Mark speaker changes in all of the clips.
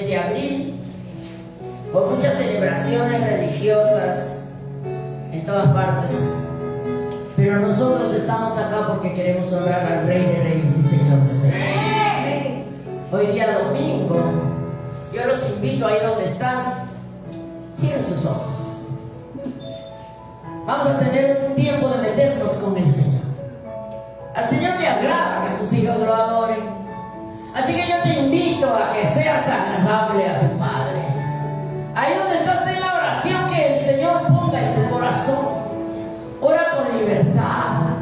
Speaker 1: de abril, con muchas celebraciones religiosas en todas partes, pero nosotros estamos acá porque queremos honrar al Rey de Reyes y Señor de Señores. Hoy día domingo, yo los invito ahí donde están, cierren sus ojos. Vamos a tener un tiempo de meternos con el Señor. Al Señor le agrada que sus hijos lo adoren. Así que yo te invito a que seas agradable a tu Padre. Ahí donde estás, en la oración que el Señor ponga en tu corazón. Ora con libertad.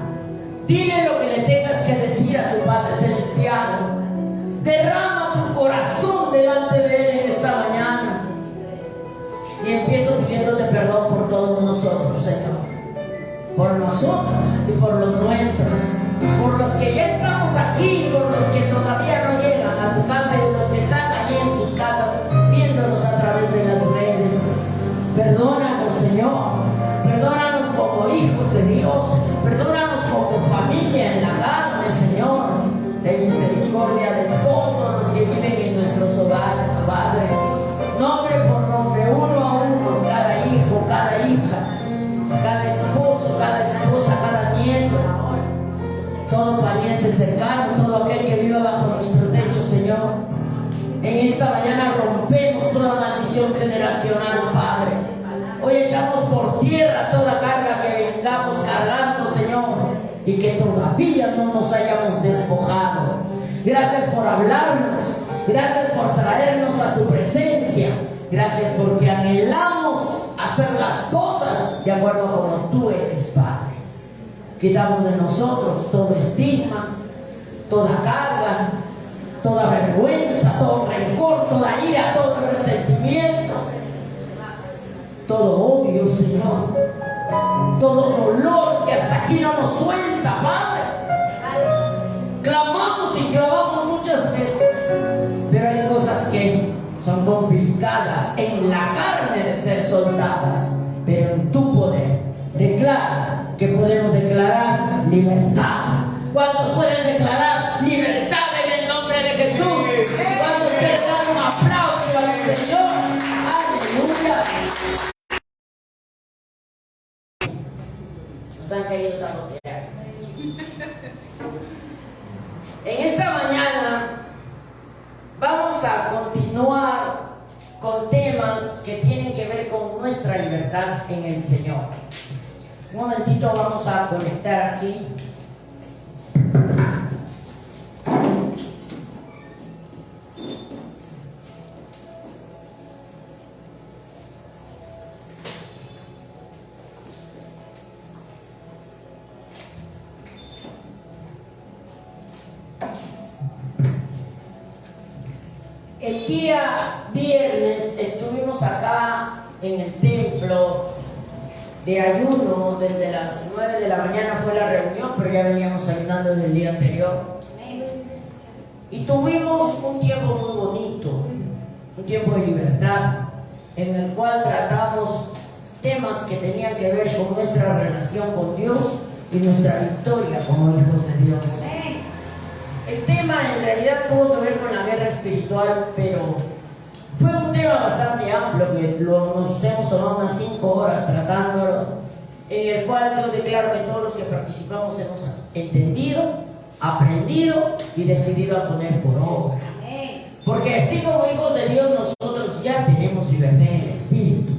Speaker 1: Dile lo que le tengas que decir a tu Padre Celestial. Derrama tu corazón delante de Él en esta mañana. Y empiezo pidiéndote perdón por todos nosotros, Señor. Por nosotros y por los nuestros. Por los que ya estamos aquí, por los que todavía no llegan a tu casa y los que están allí en sus casas viéndonos a través de las redes. Perdónanos, Señor. Perdónanos como hijos de Dios. Perdónanos como familia en la carne, Señor. Ten misericordia de todos los que viven en nuestros hogares, Padre. Nombre por nombre, uno a uno, cada hijo, cada hija, cada esposo, cada esposa, cada nieto, todo pariente cercano, todo aquel que viva bajo nuestro techo, Señor. En esta mañana rompemos toda maldición generacional, Padre. Hoy echamos por tierra toda carga que vengamos cargando, Señor, y que todavía no nos hayamos despojado. Gracias por hablarnos, gracias por traernos a tu presencia, gracias porque anhelamos hacer las cosas de acuerdo a como tú eres, Padre. Quitamos de nosotros todo estigma, toda carga, toda vergüenza, todo rencor, toda ira, todo resentimiento, todo odio, Señor, todo dolor que hasta aquí no nos suelta, Padre. Clamamos y clamamos muchas veces, pero hay cosas que son complicadas en la carne de ser soltadas, pero en tu poder. Declara que podemos declarar libertad. ¿Cuántos pueden declarar libertad en el nombre de Jesús? ¿Cuántos quieren dar un aplauso al Señor? Aleluya. Nos han querido sabotear. En esta mañana vamos a continuar con temas que tienen que ver con nuestra libertad en el Señor. Un momentito, vamos a conectar aquí. El día viernes estuvimos acá en el templo de ayuno. Desde las 9 de la mañana fue la reunión, pero ya veníamos ayunando desde el día anterior. Y tuvimos un tiempo muy bonito, un tiempo de libertad, en el cual tratamos temas que tenían que ver con nuestra relación con Dios y nuestra victoria como hijos de Dios. El tema en realidad tuvo que ver con la guerra espiritual, pero fue un tema bastante amplio que nos hemos tomado unas 5 horas tratándolo, en el cual yo declaro que todos los que participamos hemos entendido, aprendido y decidido a poner por obra. Porque así como hijos de Dios nosotros ya tenemos libertad en el Espíritu.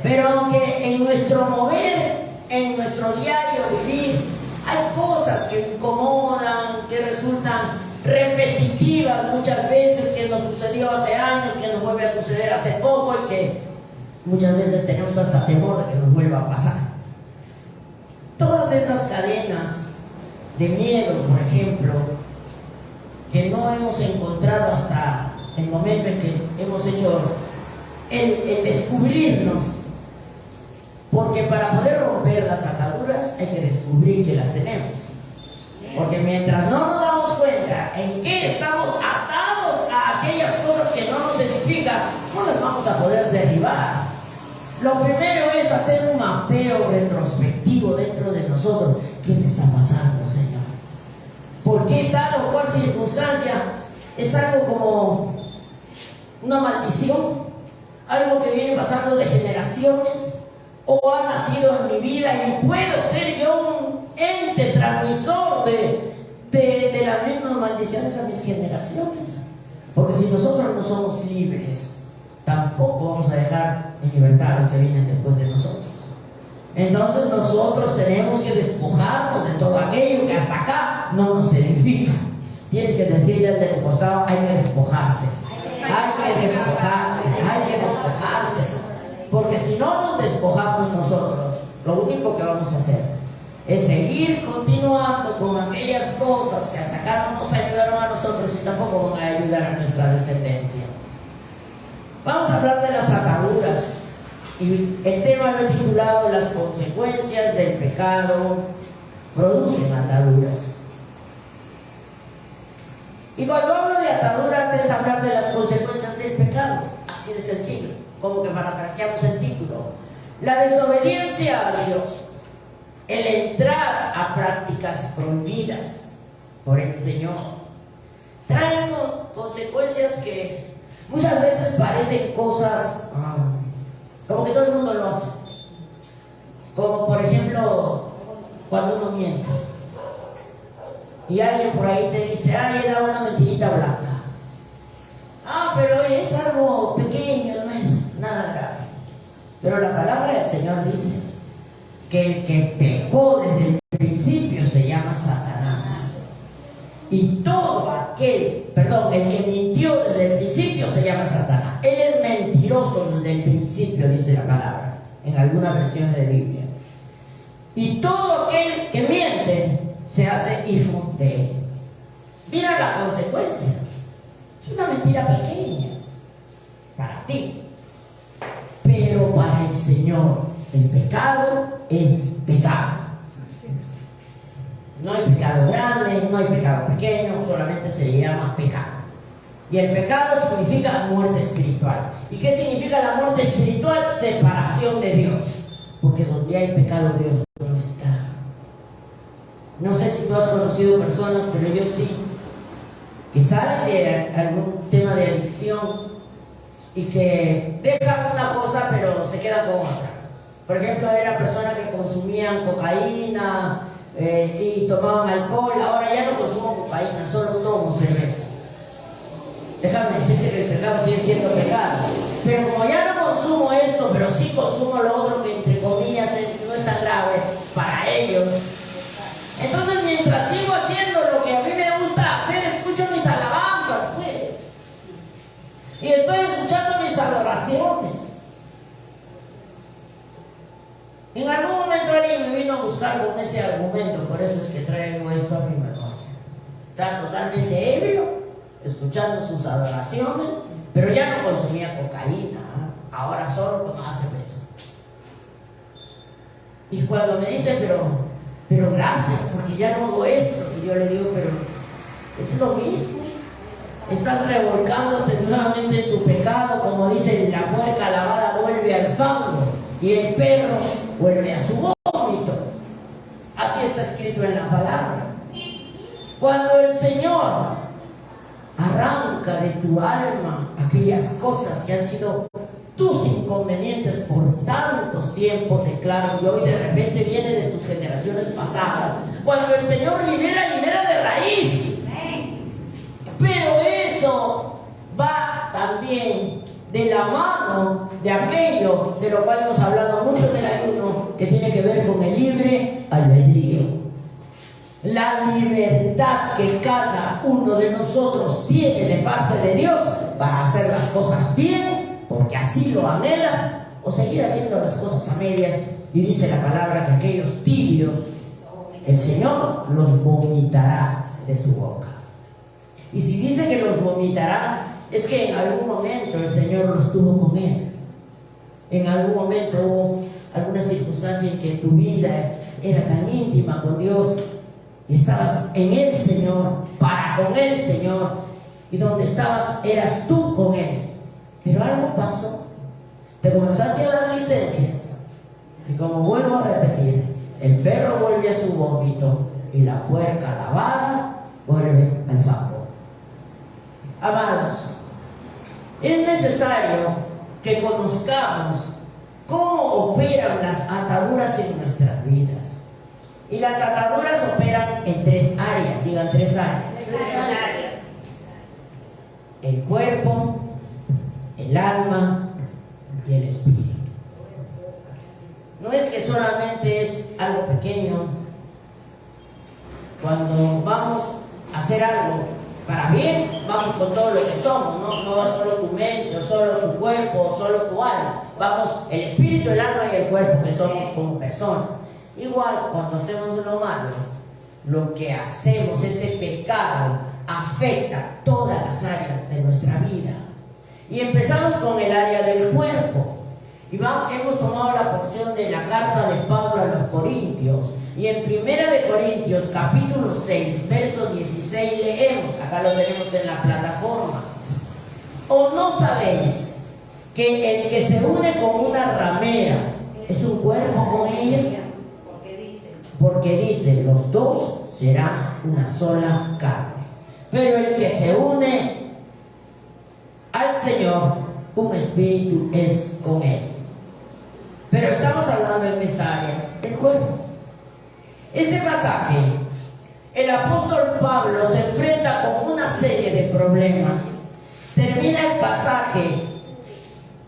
Speaker 1: Pero aunque en nuestro mover, en nuestro diario vivir, hay cosas que incomodan, que resultan repetitivas muchas veces, que nos sucedió hace años, que nos vuelve a suceder hace poco y que muchas veces tenemos hasta temor de que nos vuelva a pasar. Todas esas cadenas de miedo, por ejemplo, que no hemos encontrado hasta el momento en que hemos hecho el descubrirnos, porque para poder romper las ataduras hay que descubrir que las tenemos. Porque mientras no nos damos cuenta en qué estamos atados a aquellas cosas que no nos edifican, no las vamos a poder derribar. Lo primero es hacer un mapeo retrospectivo dentro de nosotros. ¿Qué me está pasando, Señor? ¿Por qué tal o cual circunstancia? Es algo como una maldición, algo que viene pasando de generaciones, o ha nacido en mi vida y puedo ser yo un ente transmisor de las mismas maldiciones a mis generaciones. Porque si nosotros no somos libres, tampoco vamos a dejar en libertad a los que vienen después de nosotros. Entonces nosotros tenemos que despojarnos de todo aquello que hasta acá no nos edifica. Tienes que decirle al de tu costado, hay que despojarse. Hay que despojarse, hay que despojarse. Porque si no nos despojamos nosotros, lo único que vamos a hacer es seguir continuando con aquellas cosas que hasta acá no nos ayudaron a nosotros y tampoco van a ayudar a nuestra descendencia. Vamos a hablar de las ataduras. Y el tema lo he titulado Las consecuencias del pecado producen ataduras. Y cuando hablo de ataduras es hablar de las consecuencias del pecado, así de sencillo, como que parafraseamos el título. La desobediencia a Dios, el entrar a prácticas prohibidas por el Señor, traen consecuencias que muchas veces parecen cosas como que todo el mundo lo hace. Como por ejemplo, cuando uno miente y alguien por ahí te dice, he dado una mentirita blanca. Pero es algo pequeño, no es nada grave. Pero la palabra del Señor dice que el que pecó desde el principio se llama Satanás. Y todo el que mintió desde el principio se llama Satanás. Él es mentiroso desde el principio, dice la palabra, en algunas versiones de Biblia. Y todo aquel que miente se hace hijo de él. Mira la consecuencia. Es una mentira pequeña para ti, pero para el Señor el pecado es pecado. No hay pecado grande, no hay pecado pequeño, solamente se le llama pecado. Y el pecado significa muerte espiritual. ¿Y qué significa la muerte espiritual? Separación de Dios. Porque donde hay pecado, Dios no está. No sé si tú has conocido personas, pero yo sí, que salen de algún tema de adicción y que dejan una cosa pero se quedan con otra. Por ejemplo, era persona que consumían cocaína y tomaban alcohol. Ahora ya no consumo cocaína, solo tomo cerveza. Déjame decirte que el pecado sigue siendo pecado. Pero como ya no consumo esto, pero sí consumo lo otro que entre comillas no es tan grave para ellos. Entonces mientras sigo haciendo lo que a mí me gusta hacer, escucho mis alabanzas, pues. Y estoy escuchando mis adoraciones. En algún momento alguien me vino a buscar con ese argumento, por eso es que traigo esto a mi memoria. Está totalmente ebrio, escuchando sus adoraciones, pero ya no consumía cocaína, ahora solo tomaba cerveza. Y cuando me dice, pero gracias, porque ya no hago esto, y yo le digo, pero es lo mismo. Estás revolcándote nuevamente en tu pecado, como dice, la puerca lavada vuelve al fango y el perro vuelve a su vómito. Así está escrito en la palabra. Cuando el Señor arranca de tu alma aquellas cosas que han sido tus inconvenientes por tantos tiempos, declaro, y hoy de repente viene de tus generaciones pasadas. Cuando el Señor libera de raíz. Pero eso va también de la mano de aquello de lo cual hemos hablado mucho en el ayuno, que tiene que ver con el libre albedrío. La libertad que cada uno de nosotros tiene de parte de Dios para hacer las cosas bien, porque así lo anhelas, o seguir haciendo las cosas a medias. Y dice la palabra que aquellos tibios, el Señor los vomitará de su boca. Y si dice que los vomitará, es que en algún momento el Señor los tuvo con Él. En algún momento hubo alguna circunstancia en que tu vida era tan íntima con Dios y estabas en el Señor, para con el Señor, y donde estabas eras tú con Él. Pero algo pasó. Te comenzaste a dar licencias. Y como vuelvo a repetir, el perro vuelve a su vómito y la puerca lavada vuelve al fango. Amados, es necesario que conozcamos cómo operan las ataduras en nuestras vidas. Y las ataduras operan en 3 áreas, digan 3 áreas. El cuerpo, el alma y el espíritu. No es que solamente es algo pequeño. Cuando vamos a hacer algo para bien, vamos con todo lo que somos, no va solo tu mente, o solo tu cuerpo, o solo tu alma. Vamos el espíritu, el alma y el cuerpo que somos como personas. Igual, cuando hacemos lo malo, lo que hacemos, ese pecado, afecta todas las áreas de nuestra vida. Y empezamos con el área del cuerpo. Y hemos tomado la porción de la carta de Pablo a los Corintios. Y en 1 de Corintios, capítulo 6, verso 16, leemos, acá lo tenemos en la plataforma. ¿O no sabéis que el que se une con una ramera es un cuerpo con ella? Porque dice, los dos serán una sola carne. Pero el que se une al Señor, un espíritu es con él. Pero estamos hablando en esta área del cuerpo. Este pasaje, el apóstol Pablo se enfrenta con una serie de problemas. Termina el pasaje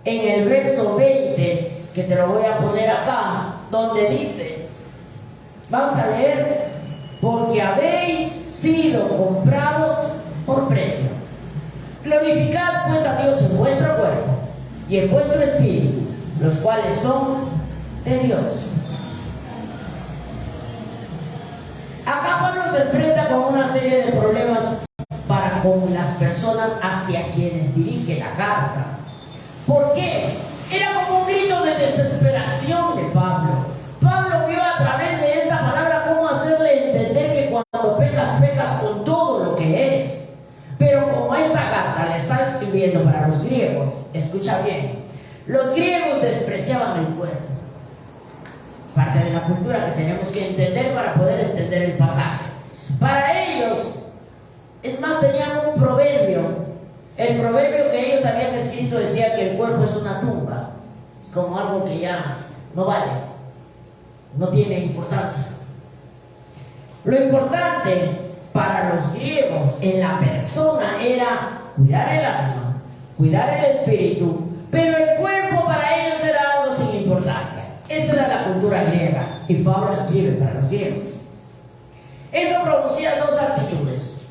Speaker 1: en el verso 20, que te lo voy a poner acá, donde dice, vamos a leer, porque habéis sido comprados por precio. Glorificad pues a Dios en vuestro cuerpo y en vuestro espíritu, los cuales son de Dios. Acá Pablo se enfrenta con una serie de problemas para con las personas hacia quienes dirige la carta. ¿Por qué? Era como un grito de desesperación de Pablo. Pablo vio a través de esa palabra cómo hacerle entender que cuando pecas, pecas con todo lo que eres. Pero como esta carta la está escribiendo para los griegos, escucha bien, los griegos despreciaban el cuerpo. Parte de la cultura que tenemos que entender para poder entender el pasaje. Para ellos, es más, tenían un proverbio. El proverbio que ellos habían escrito decía que el cuerpo es una tumba. Es como algo que ya no vale, no tiene importancia. Lo importante para los griegos en la persona era cuidar el alma, cuidar el espíritu, pero el cuerpo para ellos era algo sin importancia. Esa era la cultura griega y Pablo escribe para los griegos. Eso producía 2 actitudes.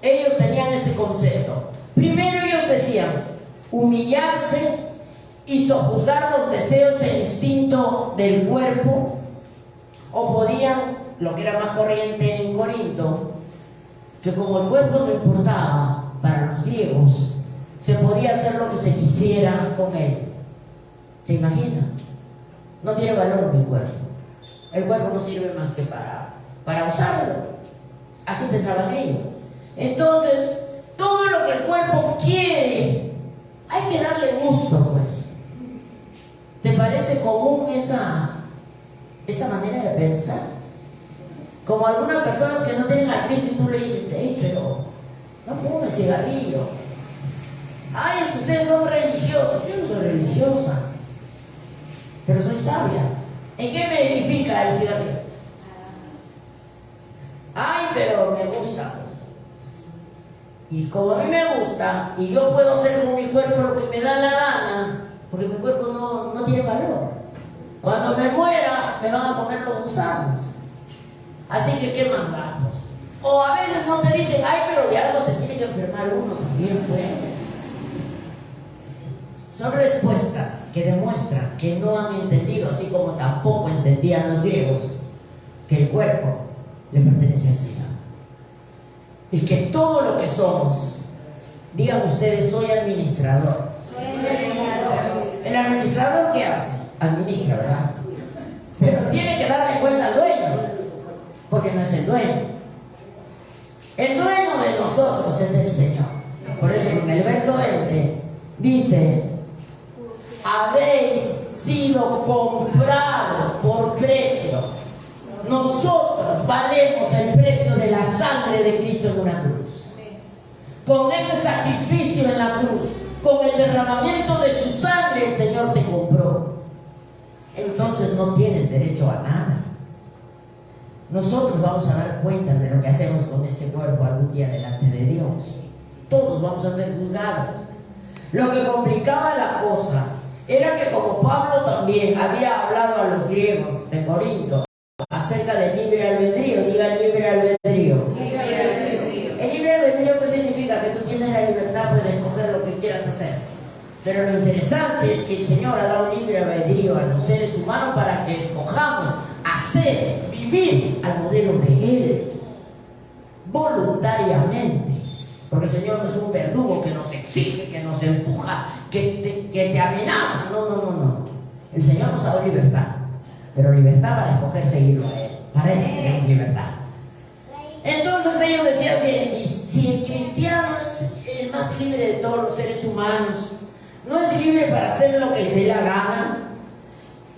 Speaker 1: Ellos tenían ese concepto. Primero ellos decían humillarse y sojuzgar los deseos e instinto del cuerpo, o podían, lo que era más corriente en Corinto, que como el cuerpo no importaba para los griegos, se podía hacer lo que se quisiera con él. ¿Te imaginas? No tiene valor mi cuerpo. El cuerpo no sirve más que para usarlo. Así pensaban ellos. Entonces, todo lo que el cuerpo quiere, hay que darle gusto, pues. ¿Te parece común esa manera de pensar? Como algunas personas que no tienen a Cristo y tú le dices, hey, pero no fumes cigarrillo. Ay, es que ustedes son religiosos. Yo no soy religiosa, pero soy sabia. ¿En qué me edifica el cigarrillo? Ay, pero me gusta, pues. Y como a mí me gusta, y yo puedo hacer con mi cuerpo lo que me da la gana, porque mi cuerpo no tiene valor. Cuando me muera, me van a poner los gusanos. Así que, ¿qué más da? Pues? O a veces no te dicen, ay, pero de algo se tiene que enfermar uno también, pues. Son respuestas que demuestran que no han entendido, así como tampoco entendían los griegos, que el cuerpo le pertenece al Señor. Y que todo lo que somos, digan ustedes, soy administrador. ¿El administrador qué hace? Administra, ¿verdad? Pero tiene que darle cuenta al dueño, porque no es el dueño. El dueño de nosotros es el Señor. Por eso en el verso 20 dice, habéis sido comprados por precio. Nosotros valemos el precio de la sangre de Cristo en una cruz. Con ese sacrificio en la cruz, Con el derramamiento de su sangre el Señor te compró. Entonces no tienes derecho a nada. Nosotros vamos a dar cuentas de lo que hacemos con este cuerpo algún día delante de Dios. Todos vamos a ser juzgados. Lo que complicaba la cosa era que, como Pablo también había hablado a los griegos de Corinto acerca del libre albedrío, diga libre albedrío. El libre albedrío, ¿qué significa? Que tú tienes la libertad de escoger lo que quieras hacer. Pero lo interesante es que el Señor ha dado libre albedrío a los seres humanos para que escojamos hacer, vivir al modelo de Él, voluntariamente. Porque el Señor no es un verdugo que nos exige, que nos empuja, que te amenaza. No. El Señor nos ha dado libertad, pero libertad para escoger seguirlo a Él. Para eso tenemos libertad. Entonces ellos decían, si el cristiano es el más libre de todos los seres humanos, no es libre para hacer lo que le dé la gana,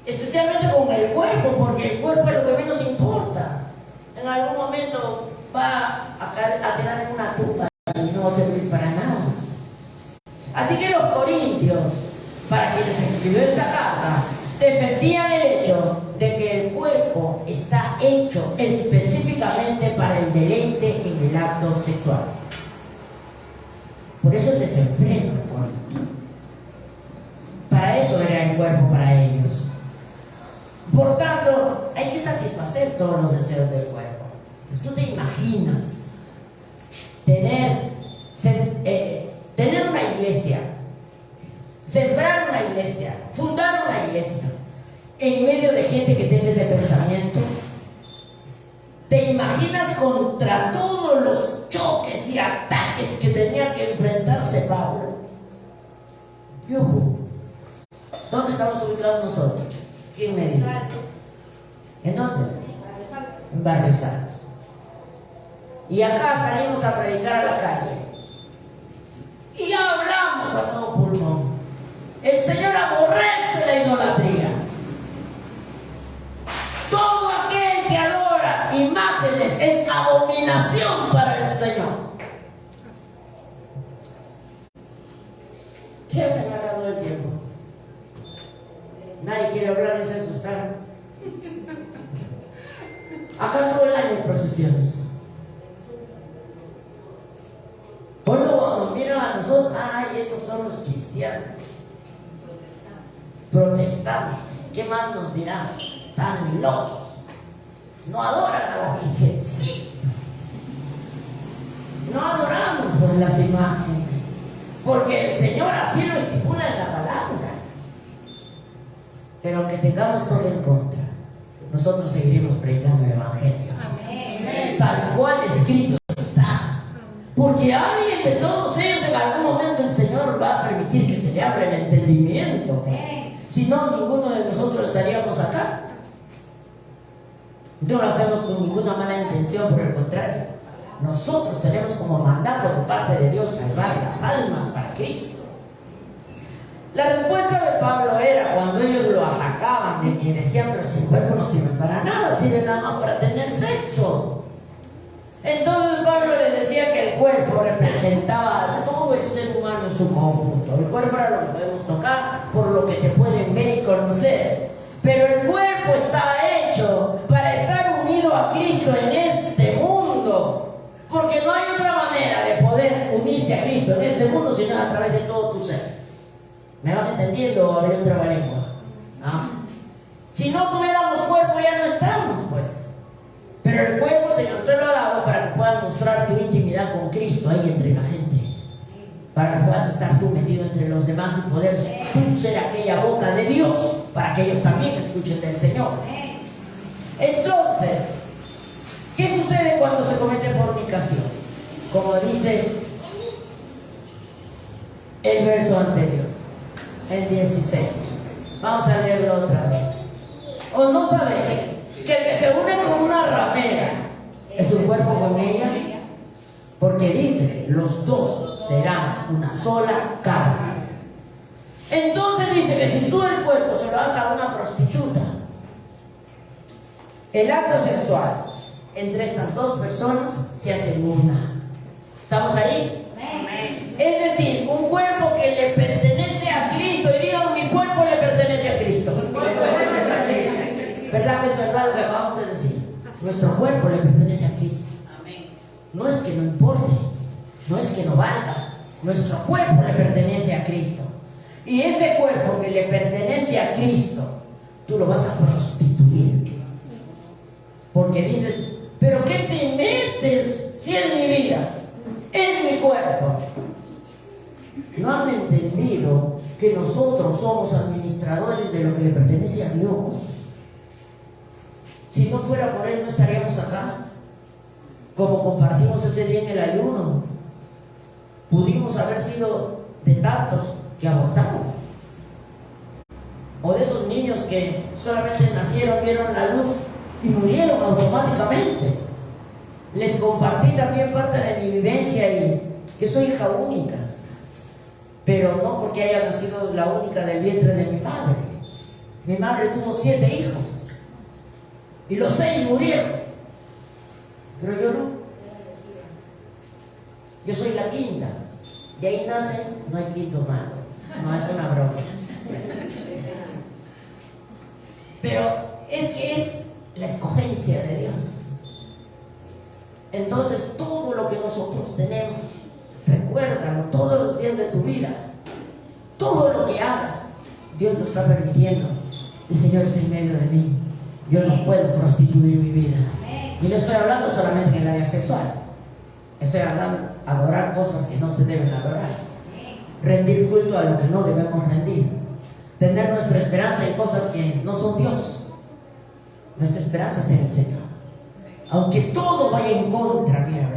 Speaker 1: especialmente con el cuerpo, porque el cuerpo es lo que menos importa. En algún momento va a quedar en una tumba y no va a servir para nada. Así que los corintios, para quienes escribió esta carta, defendían el hecho de que el cuerpo está hecho específicamente para el deleite en el acto sexual. Por eso el desenfreno, para eso era el cuerpo para ellos. Por tanto, hay que satisfacer todos los deseos del cuerpo. ¿Tú te imaginas tener una iglesia, sembrar una iglesia, fundar una iglesia en medio de gente que tenga ese pensamiento? ¿Te imaginas contra todos los choques y ataques que tenía que enfrentarse Pablo? ¿Dónde estamos ubicados nosotros? ¿Quién me dice? ¿En dónde? En Barrio Santo. Y acá salimos a predicar a la calle y hablamos a todo pulmón. El Señor aborrece la idolatría. Todo aquel que adora imágenes es abominación para el Señor. ¿Qué se me ha dado el tiempo? Nadie quiere hablar, y se asustaron. Acá todo el año hay procesiones. Por eso cuando miran a nosotros, ay, esos son los cristianos. Protestantes. ¿Qué más nos dirán? Tan locos. No adoran a la Virgencita. No adoramos por las imágenes, porque el Señor así lo estipula en la palabra. Pero aunque tengamos todo en contra, nosotros seguiremos predicando el Evangelio. Amén. Tal cual escrito está. Porque a alguien de todos ellos en algún momento el Señor va a permitir que se le abra el entendimiento. Si no, ninguno de nosotros estaríamos acá. No lo hacemos con ninguna mala intención, por el contrario. Nosotros tenemos como mandato de parte de Dios salvar las almas para Cristo. La respuesta de Pablo era, cuando ellos lo atacaban y decían, pero si el cuerpo no sirve para nada, sirve nada más para tener sexo. Entonces Pablo les decía que el cuerpo representaba a todo el ser humano en su conjunto. El cuerpo era lo que podemos tocar, por lo que te pueden ver y conocer. Pero el cuerpo está hecho para estar unido a Cristo en este mundo. Porque no hay otra manera de poder unirse a Cristo en este mundo sino a través de todo tu ser. ¿Me van entendiendo o hablé un trabalengua? ¿Ah? Si no tuviéramos cuerpo ya no estamos, pues. Pero el cuerpo, Señor, te lo ha dado para que puedas mostrar tu intimidad con Cristo ahí entre la gente. Para que puedas estar tú metido entre los demás y poder tú ser aquella boca de Dios para que ellos también escuchen del Señor. Entonces, ¿qué sucede cuando se comete fornicación? Como dice el verso anterior, el 16. Vamos a leerlo otra vez. ¿O no sabéis que el que se une con una ramera es un cuerpo con ella? Porque dice, los dos serán una sola carne. Entonces dice que si tú el cuerpo se lo das a una prostituta, el acto sexual entre estas dos personas se hace una. ¿Estamos ahí? Amén. Es decir, un cuerpo que le nuestro cuerpo le pertenece a Cristo. No es que no importe, no es que no valga, nuestro cuerpo le pertenece a Cristo. Y ese cuerpo que le pertenece a Cristo, tú lo vas a prostituir. Porque dices, ¿pero qué te metes si es mi vida? Es mi cuerpo. No han entendido que nosotros somos administradores de lo que le pertenece a Dios. Si no fuera por Él, no estaríamos acá. Como compartimos ese día en el ayuno, pudimos haber sido de tantos que abortaron, o de esos niños que solamente nacieron, vieron la luz y murieron automáticamente. Les compartí también parte de mi vivencia y que soy hija única, pero no porque haya nacido la única del vientre de mi padre. Mi madre tuvo 7 hijos y los 6 murieron, pero yo no. Yo soy la quinta. De ahí nace, no hay quinto malo. No, es una broma. Pero es que es la escogencia de Dios. Entonces, todo lo que nosotros tenemos, recuérdalo todos los días de tu vida. Todo lo que hagas, Dios lo está permitiendo. El Señor está en medio de mí. Yo no puedo prostituir mi vida. Y no estoy hablando solamente en el área sexual. Estoy hablando de adorar cosas que no se deben adorar, rendir culto a lo que no debemos rendir, tener nuestra esperanza en cosas que no son Dios. Nuestra esperanza está en el Señor. Aunque todo vaya en contra, mira,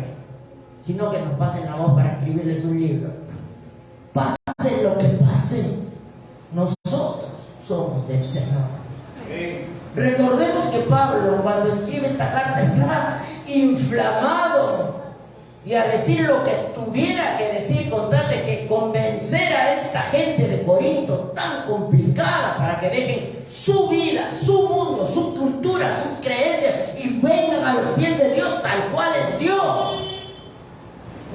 Speaker 1: sino que nos pasen la voz para escribirles un libro. Pase lo que pase, nosotros somos del Señor. Recordemos que Pablo, cuando escribe esta carta, estaba inflamado y a decir lo que tuviera que decir, con tal de que convencer a esta gente de Corinto tan complicada para que dejen su vida, su mundo, su cultura, sus creencias y vengan a los pies de Dios tal cual es Dios.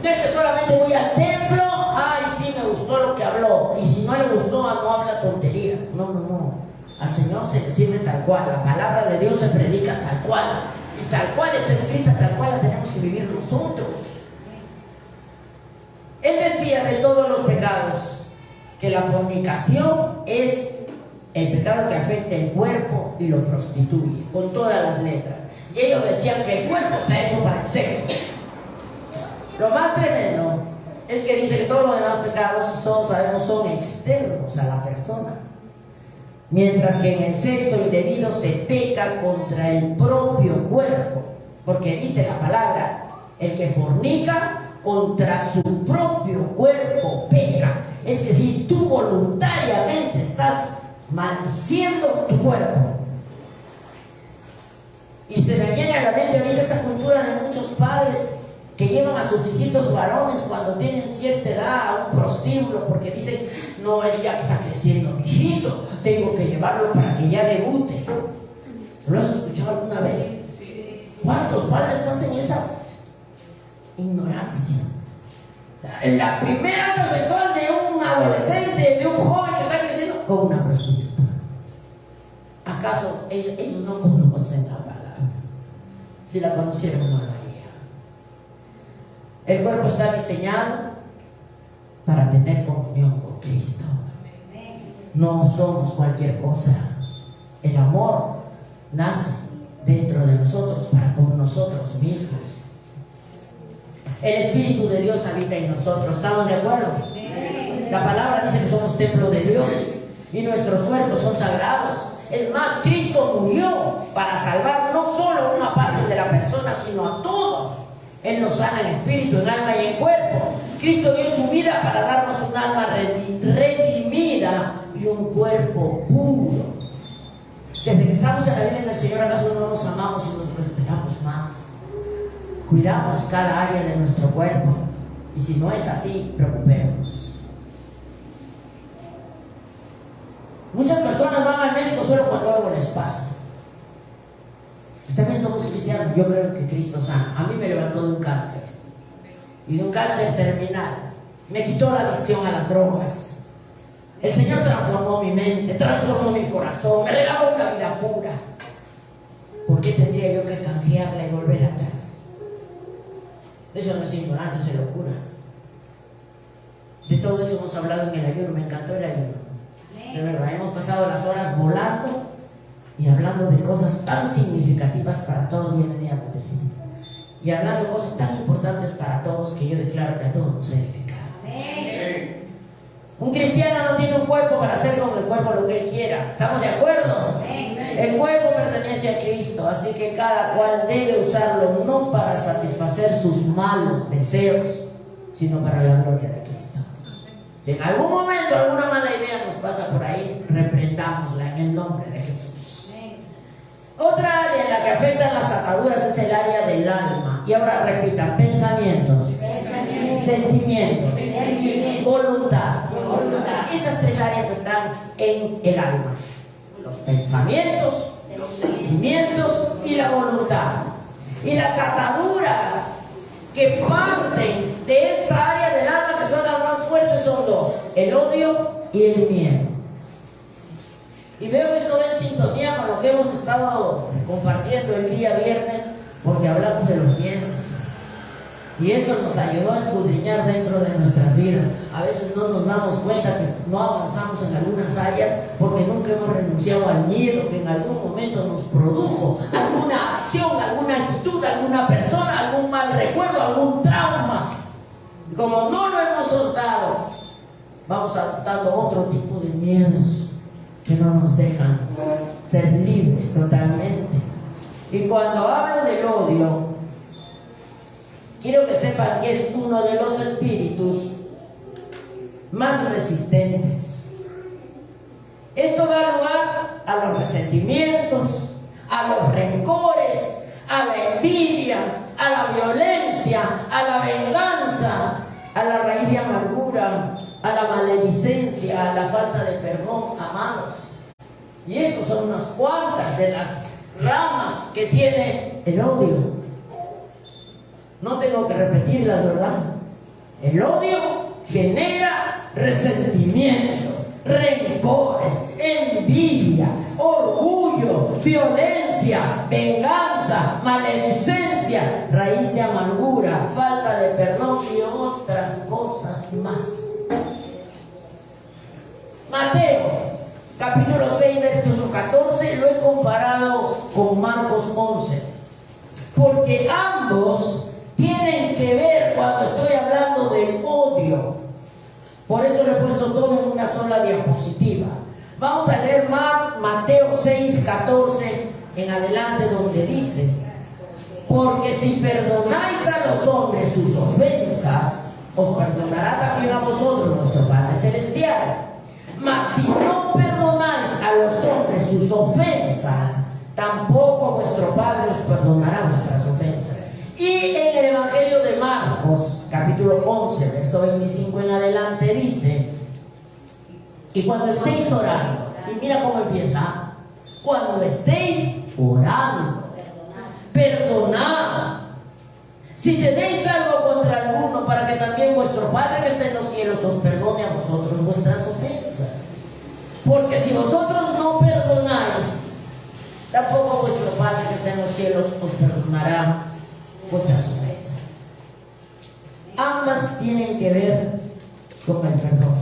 Speaker 1: No es que solamente voy al templo, ay, sí me gustó lo que habló, y si no le gustó, no habla tontería. No. Al Señor se le sirve tal cual, la palabra de Dios se predica tal cual, y tal cual está escrita, tal cual la tenemos que vivir nosotros. Él decía de todos los pecados que la fornicación es el pecado que afecta el cuerpo y lo prostituye, con todas las letras. Y ellos decían que el cuerpo está hecho para el sexo. Lo más tremendo es que dice que todos los demás pecados, todos sabemos, son externos a la persona. Mientras que en el sexo indebido se peca contra el propio cuerpo, porque dice la palabra, el que fornica contra su propio cuerpo peca. Es decir, tú voluntariamente estás maldiciendo tu cuerpo. Y se me viene a la mente ahorita esa cultura de muchos padres que llevan a sus hijitos varones cuando tienen cierta edad a un prostíbulo porque dicen, no, es ya que está creciendo mi hijito, tengo que llevarlo para que ya debute. ¿Lo has escuchado alguna vez? ¿Cuántos padres hacen esa ignorancia? La primera acto sexual de un adolescente, de un joven que está creciendo, con una prostituta. ¿Acaso ellos no conocen la palabra? Si la conocieran, no lo harían. El cuerpo está diseñado para tener comunión con Cristo. No somos cualquier cosa. El amor nace dentro de nosotros para con nosotros mismos. El Espíritu de Dios habita en nosotros. ¿Estamos de acuerdo? La palabra dice que somos templo de Dios y nuestros cuerpos son sagrados. Es más, Cristo murió para salvar no solo una parte de la persona, sino a todo. Él nos sana en espíritu, en alma y en cuerpo. Cristo dio su vida para darnos un alma redimida y un cuerpo puro. Desde que estamos en la vida del Señor, ¿acaso no nos amamos y nos respetamos más? Cuidamos cada área de nuestro cuerpo. Y si no es así, preocupémonos. Muchas personas van al médico solo cuando algo les pasa. También somos cristianos. Yo creo que Cristo sana. A mí me levantó de un cáncer, y de un cáncer terminal. Me quitó la adicción a las drogas. El Señor transformó mi mente, transformó mi corazón, me regaló una vida pura. ¿Por qué tendría yo que canjearla y volver atrás? Eso no es ignorancia, eso es locura. De todo eso hemos hablado en el ayuno. Me encantó el ayuno. De verdad, hemos pasado las horas volando y hablando de cosas tan significativas para todos. Bienvenida, Patricia. Y hablando de cosas tan importantes para todos que yo declaro que a todos nos edifica. Un cristiano no tiene un cuerpo para hacer con el cuerpo lo que él quiera. ¿Estamos de acuerdo? El cuerpo pertenece a Cristo, así que cada cual debe usarlo no para satisfacer sus malos deseos, sino para la gloria de Cristo. Si en algún momento alguna mala idea nos pasa por ahí, reprendámosla en el nombre de Jesús. Otra área en la que afectan las ataduras es el área del alma. Y ahora repitan: pensamientos, sentimientos, voluntad. Esas tres áreas están en el alma: los pensamientos, los sentimientos y la voluntad. Y las ataduras que parten de esta área del alma, que son las más fuertes, son dos: el odio y el miedo. Y veo que esto va en sintonía con lo que hemos estado compartiendo el día viernes, porque hablamos de los miedos. Y eso nos ayudó a escudriñar dentro de nuestras vidas. A veces no nos damos cuenta que no avanzamos en algunas áreas porque nunca hemos renunciado al miedo que en algún momento nos produjo alguna acción, alguna actitud, alguna persona, algún mal recuerdo, algún trauma. Y como no lo hemos soltado, vamos adoptando otro tipo de miedos que no nos dejan ser libres totalmente. Y cuando hablo del odio, quiero que sepan que es uno de los espíritus más resistentes. Esto da lugar a los resentimientos, a los rencores, a la envidia, a la violencia, a la venganza, a la raíz de amargura, a la maledicencia, a la falta de perdón, amados. Y esas son unas cuantas de las ramas que tiene el odio. No tengo que repetirlas, ¿verdad? El odio genera resentimiento, rencores, envidia, orgullo, violencia, venganza, maledicencia, raíz de amargura, falta de perdón y otras cosas más. Mateo capítulo 6, versículo 14, lo he comparado con Marcos 11, porque ambos tienen que ver cuando estoy hablando de odio. Por eso lo he puesto todo en una sola diapositiva. Vamos a leer Mateo 6, 14 en adelante, donde dice: porque si perdonáis a los hombres sus ofensas, os perdonará también a vosotros vuestro Padre Celestial. Mas si no perdonáis a los hombres sus ofensas, tampoco vuestro Padre os perdonará vuestras ofensas. Y en el Evangelio de Marcos, capítulo 11, verso 25 en adelante, dice: y cuando estéis orando, y mira cómo empieza: cuando estéis orando, perdonad si tenéis algo contra alguno, para que también vuestro Padre que está en los cielos os perdone a vosotros vuestras ofensas. Porque si vosotros no perdonáis, tampoco vuestro Padre que está en los cielos os perdonará vuestras ofensas. Ambas tienen que ver con el perdón.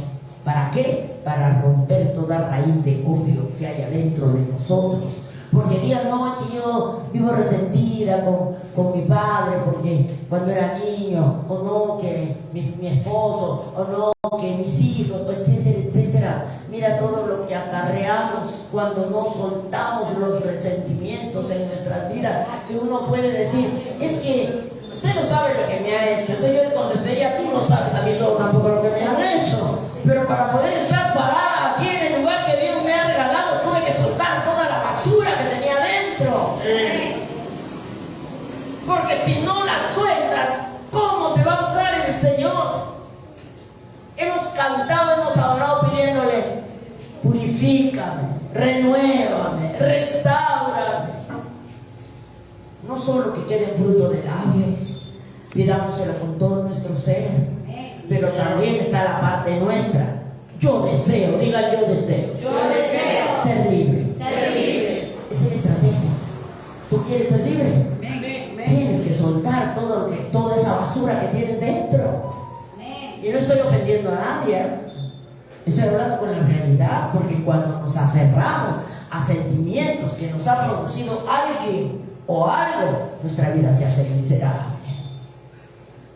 Speaker 1: ¿Para qué? Para romper toda raíz de odio que hay adentro de nosotros. Porque digan: no, es que yo vivo resentida con mi padre porque cuando era niño, o no, que mi esposo, o no, que mis hijos, etcétera, etcétera. Mira todo lo que acarreamos cuando no soltamos los resentimientos en nuestras vidas, que uno puede decir: es que usted no sabe lo que me ha hecho. Entonces yo le contestaría: tú no sabes a mí todo tampoco lo que me han hecho. Pero para poder estar parada aquí en el lugar que Dios me ha regalado, tuve que soltar toda la basura que tenía dentro. Porque si no la sueltas, ¿cómo te va a usar el Señor? Hemos cantado, hemos adorado pidiéndole: purifícame, renuévame, restáurame. No solo que quede fruto de labios, pidámoselo con todo nuestro ser, pero también está la parte nuestra. Yo deseo, diga: yo deseo
Speaker 2: ser libre.
Speaker 1: ser libre. Esa es la estrategia. Tu quieres ser libre. Tienes que soltar toda esa basura que tienes dentro. Y no estoy ofendiendo a nadie, estoy hablando con la realidad, porque cuando nos aferramos a sentimientos que nos ha producido alguien o algo, nuestra vida se hace miserable.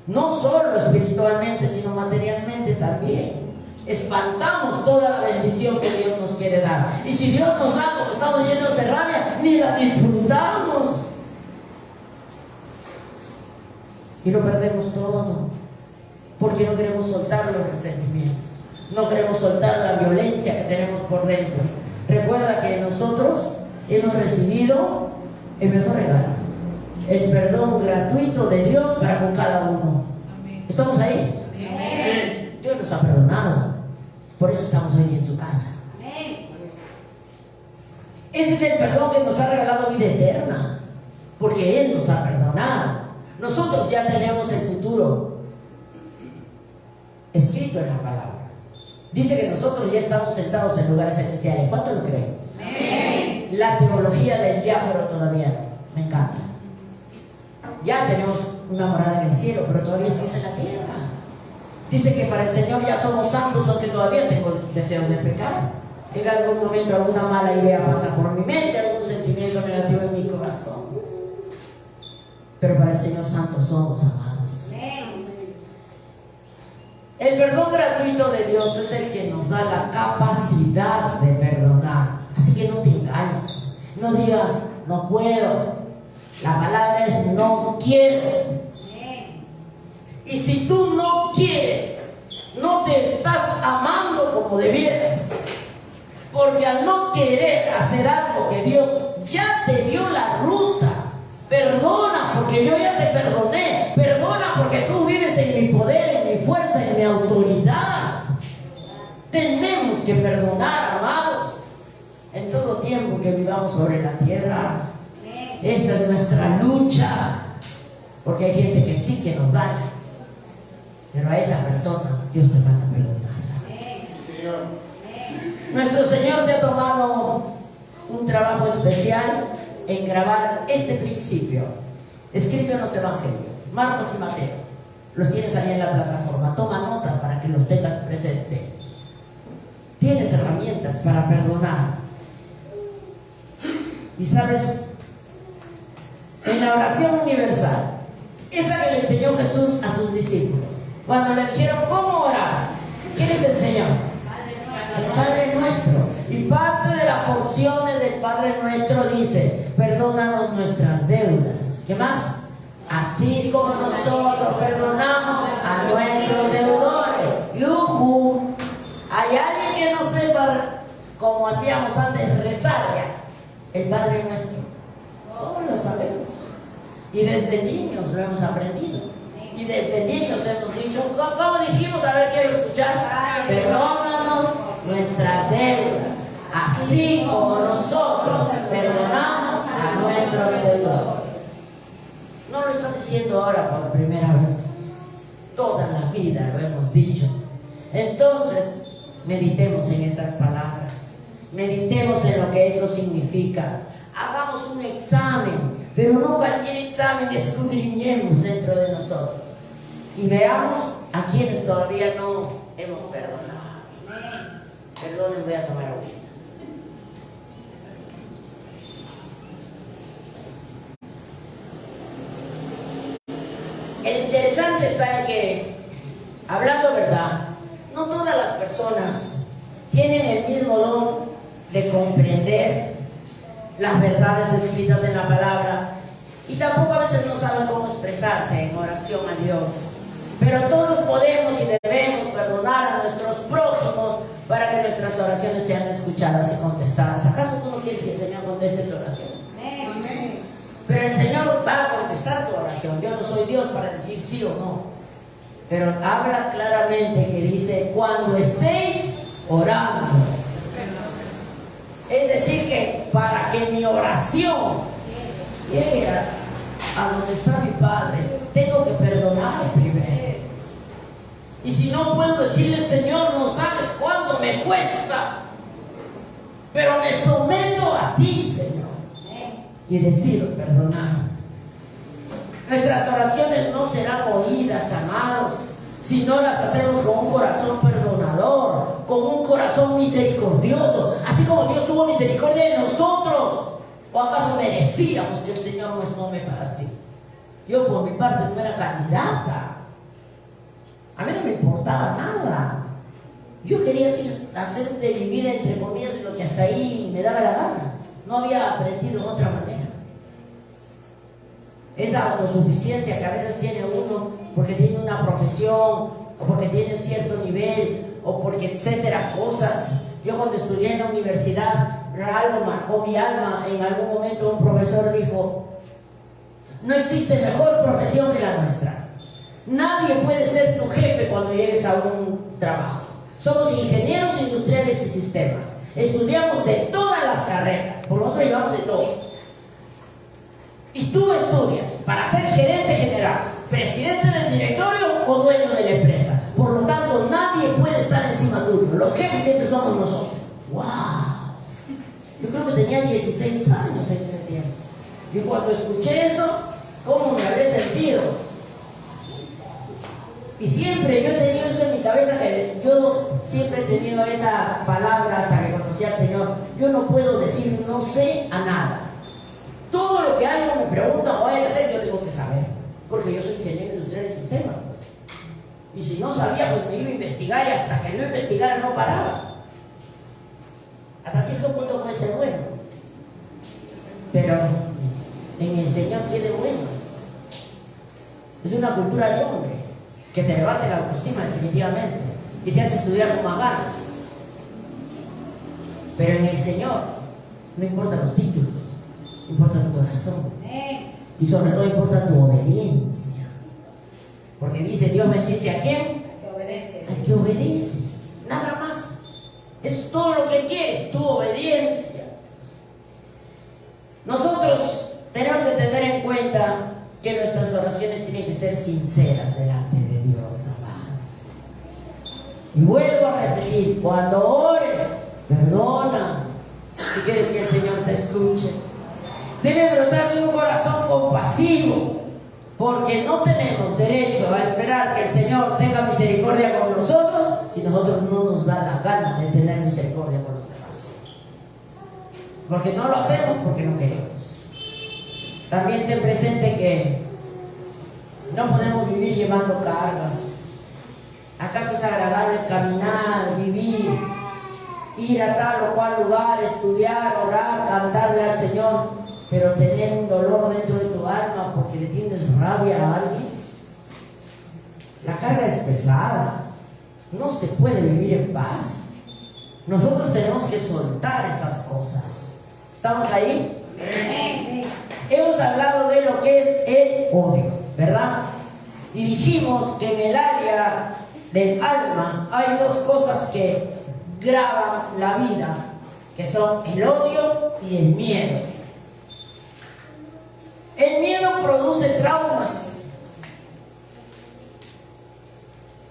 Speaker 1: No solo espiritualmente, sino materialmente también. Espantamos toda la bendición que Dios nos quiere dar. Y si Dios nos da, como estamos llenos de rabia, ni la disfrutamos. Y lo perdemos todo, porque no queremos soltar los resentimientos, no queremos soltar la violencia que tenemos por dentro. Recuerda que nosotros hemos recibido el mejor regalo, el perdón gratuito de Dios para con cada uno. ¿Estamos ahí? Amén. Dios nos ha perdonado, por eso estamos hoy en su casa. Amén. Ese es el perdón que nos ha regalado vida eterna, porque Él nos ha perdonado. Nosotros ya tenemos el futuro escrito en la palabra. Dice que nosotros ya estamos sentados en lugares celestiales. ¿Cuánto lo creen? Amén. La teología del diablo todavía me encanta. Ya tenemos una morada en el cielo, pero todavía estamos en la tierra. Dice que para el Señor ya somos santos, aunque todavía tengo deseos de pecar. En algún momento alguna mala idea pasa por mi mente, algún sentimiento negativo en mi corazón. Pero para el Señor santos somos, amados. El perdón gratuito de Dios es el que nos da la capacidad de perdonar. Así que no te engañes, no digas no puedo. La palabra es no quiero. Y si tú no quieres, no te estás amando como debieras, porque al no querer hacer algo que Dios ya te dio la ruta. Perdona porque yo ya te perdoné. Perdona porque tú vives en mi poder, en mi fuerza, en mi autoridad. Tenemos que perdonar, amados, en todo tiempo que vivamos sobre la tierra. Esa es nuestra lucha, porque hay gente que sí que nos daña, pero a esa persona Dios te manda a perdonarla. Nuestro Señor se ha tomado un trabajo especial en grabar este principio, escrito en los evangelios, Marcos y Mateo. Los tienes ahí en la plataforma. Toma nota para que los tengas presente. Tienes herramientas para perdonar. Y sabes, en la oración universal, esa que le enseñó Jesús a sus discípulos, cuando le dijeron cómo orar, ¿qué les enseñó? El Padre Nuestro. Y parte de las porciones del Padre Nuestro dice: perdónanos nuestras deudas. ¿Qué más? Así como nosotros perdonamos a nuestros deudores. ¡Yujú! ¿Hay alguien que no sepa, como hacíamos antes, rezar ya el Padre Nuestro? Todos lo sabemos. Y desde niños lo hemos aprendido. Y desde niños hemos dicho, ¿cómo dijimos? A ver, quiero escuchar. Perdónanos nuestras deudas, así como nosotros perdonamos a nuestros deudores. No lo estás diciendo ahora por primera vez. Toda la vida lo hemos dicho. Entonces, meditemos en esas palabras. Meditemos en lo que eso significa. Hagamos un examen, pero no cualquier examen, escudriñemos dentro de nosotros y veamos a quienes todavía no hemos perdonado. Perdonen, voy a tomar agua. El interesante está en que, hablando verdad, no todas las personas tienen el mismo don de comprender las verdades escritas en la palabra, y tampoco a veces no saben cómo expresarse en oración a Dios. Pero todos podemos y debemos perdonar a nuestros prójimos para que nuestras oraciones sean escuchadas y contestadas. ¿Acaso tú no quieres que el Señor conteste tu oración? Amén. Pero el Señor va a contestar tu oración. Yo no soy Dios para decir sí o no, pero habla claramente que dice: cuando estéis orando. Es decir, que para que mi oración llegue a donde está mi Padre, tengo que perdonar primero. Y si no puedo decirle: Señor, no sabes cuánto me cuesta, pero me someto a ti, Señor. y decido perdonar. Nuestras oraciones no serán oídas, amados, si no las hacemos con un corazón perdonador, con un corazón misericordioso, así como Dios tuvo misericordia de nosotros. ¿O acaso merecíamos que el Señor nos tome para sí? Yo por mi parte no era candidata. A mí no me importaba nada. Yo quería hacer de mi vida, entre comillas, lo que hasta ahí me daba la gana. No había aprendido de otra manera. Esa autosuficiencia que a veces tiene uno porque tiene una profesión, o porque tiene cierto nivel, o porque etcétera, cosas. Yo cuando estudié en la universidad, algo marcó mi alma. En algún momento un profesor dijo: no existe mejor profesión que la nuestra. Nadie puede ser tu jefe cuando llegues a un trabajo. Somos ingenieros industriales y sistemas. Estudiamos de todas las carreras, por lo otro llevamos de todo. Y tú estudias para ser gerente general, presidente del directorio o dueño de la empresa. Por lo tanto, nadie puede estar encima tuyo. Los jefes siempre somos nosotros. ¡Wow! Yo creo que tenía 16 años en ese tiempo. Y cuando escuché eso, ¿cómo me habré sentido? Y siempre yo he tenido eso en mi cabeza, que yo siempre he tenido esa palabra hasta que conocí al Señor. Yo no puedo decir no sé a nada. Todo lo que alguien me pregunta o hay que hacer, yo tengo que saber. Porque yo soy ingeniero industrial de sistemas, pues. Y si no sabía, pues me iba a investigar, y hasta que no investigara no paraba. Hasta cierto punto puede ser bueno. Pero en el Señor quede bueno. Es una cultura de hombre que te levanta la autoestima definitivamente y te hace estudiar con más ganas. Pero en el Señor no importan los títulos, importa tu corazón. Y sobre todo importa tu obediencia. Porque dice: Dios bendice a quién?
Speaker 2: Al que obedece.
Speaker 1: Al que obedece. Nada más. Eso es todo lo que Él quiere, tu obediencia. Nosotros tenemos que tener en cuenta que nuestras oraciones tienen que ser sinceras delante de Dios, amado. Y vuelvo a repetir: cuando ores, perdona. Si quieres que el Señor te escuche, debe brotar de un corazón compasivo, porque no tenemos derecho a esperar que el Señor tenga misericordia con nosotros si nosotros no nos da la gana de tener misericordia con los demás. Porque no lo hacemos porque no queremos. También ten presente que no podemos vivir llevando cargas. ¿Acaso es agradable caminar, vivir, ir a tal o cual lugar, estudiar, orar, cantarle al Señor, pero tener un dolor dentro de tu alma porque le tienes rabia a alguien? La carga es pesada. No se puede vivir en paz. Nosotros tenemos que soltar esas cosas. ¿Estamos ahí? Hemos hablado de lo que es el odio, ¿verdad? Y dijimos que en el área del alma hay dos cosas que graban la vida, que son el odio y el miedo. El miedo produce traumas,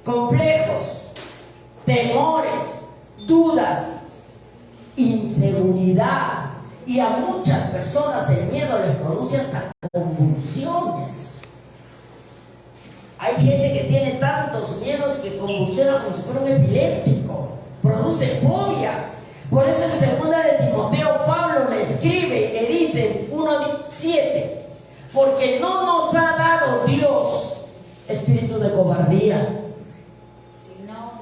Speaker 1: complejos, temores, dudas, inseguridad. Y a muchas personas el miedo les produce hasta convulsiones. Hay gente que tiene tantos miedos que convulsiona como si fuera un epiléptico. Produce fobias. Por eso en 2 de Timoteo Pablo le escribe, le dice 1:7: porque no nos ha dado Dios espíritu de cobardía,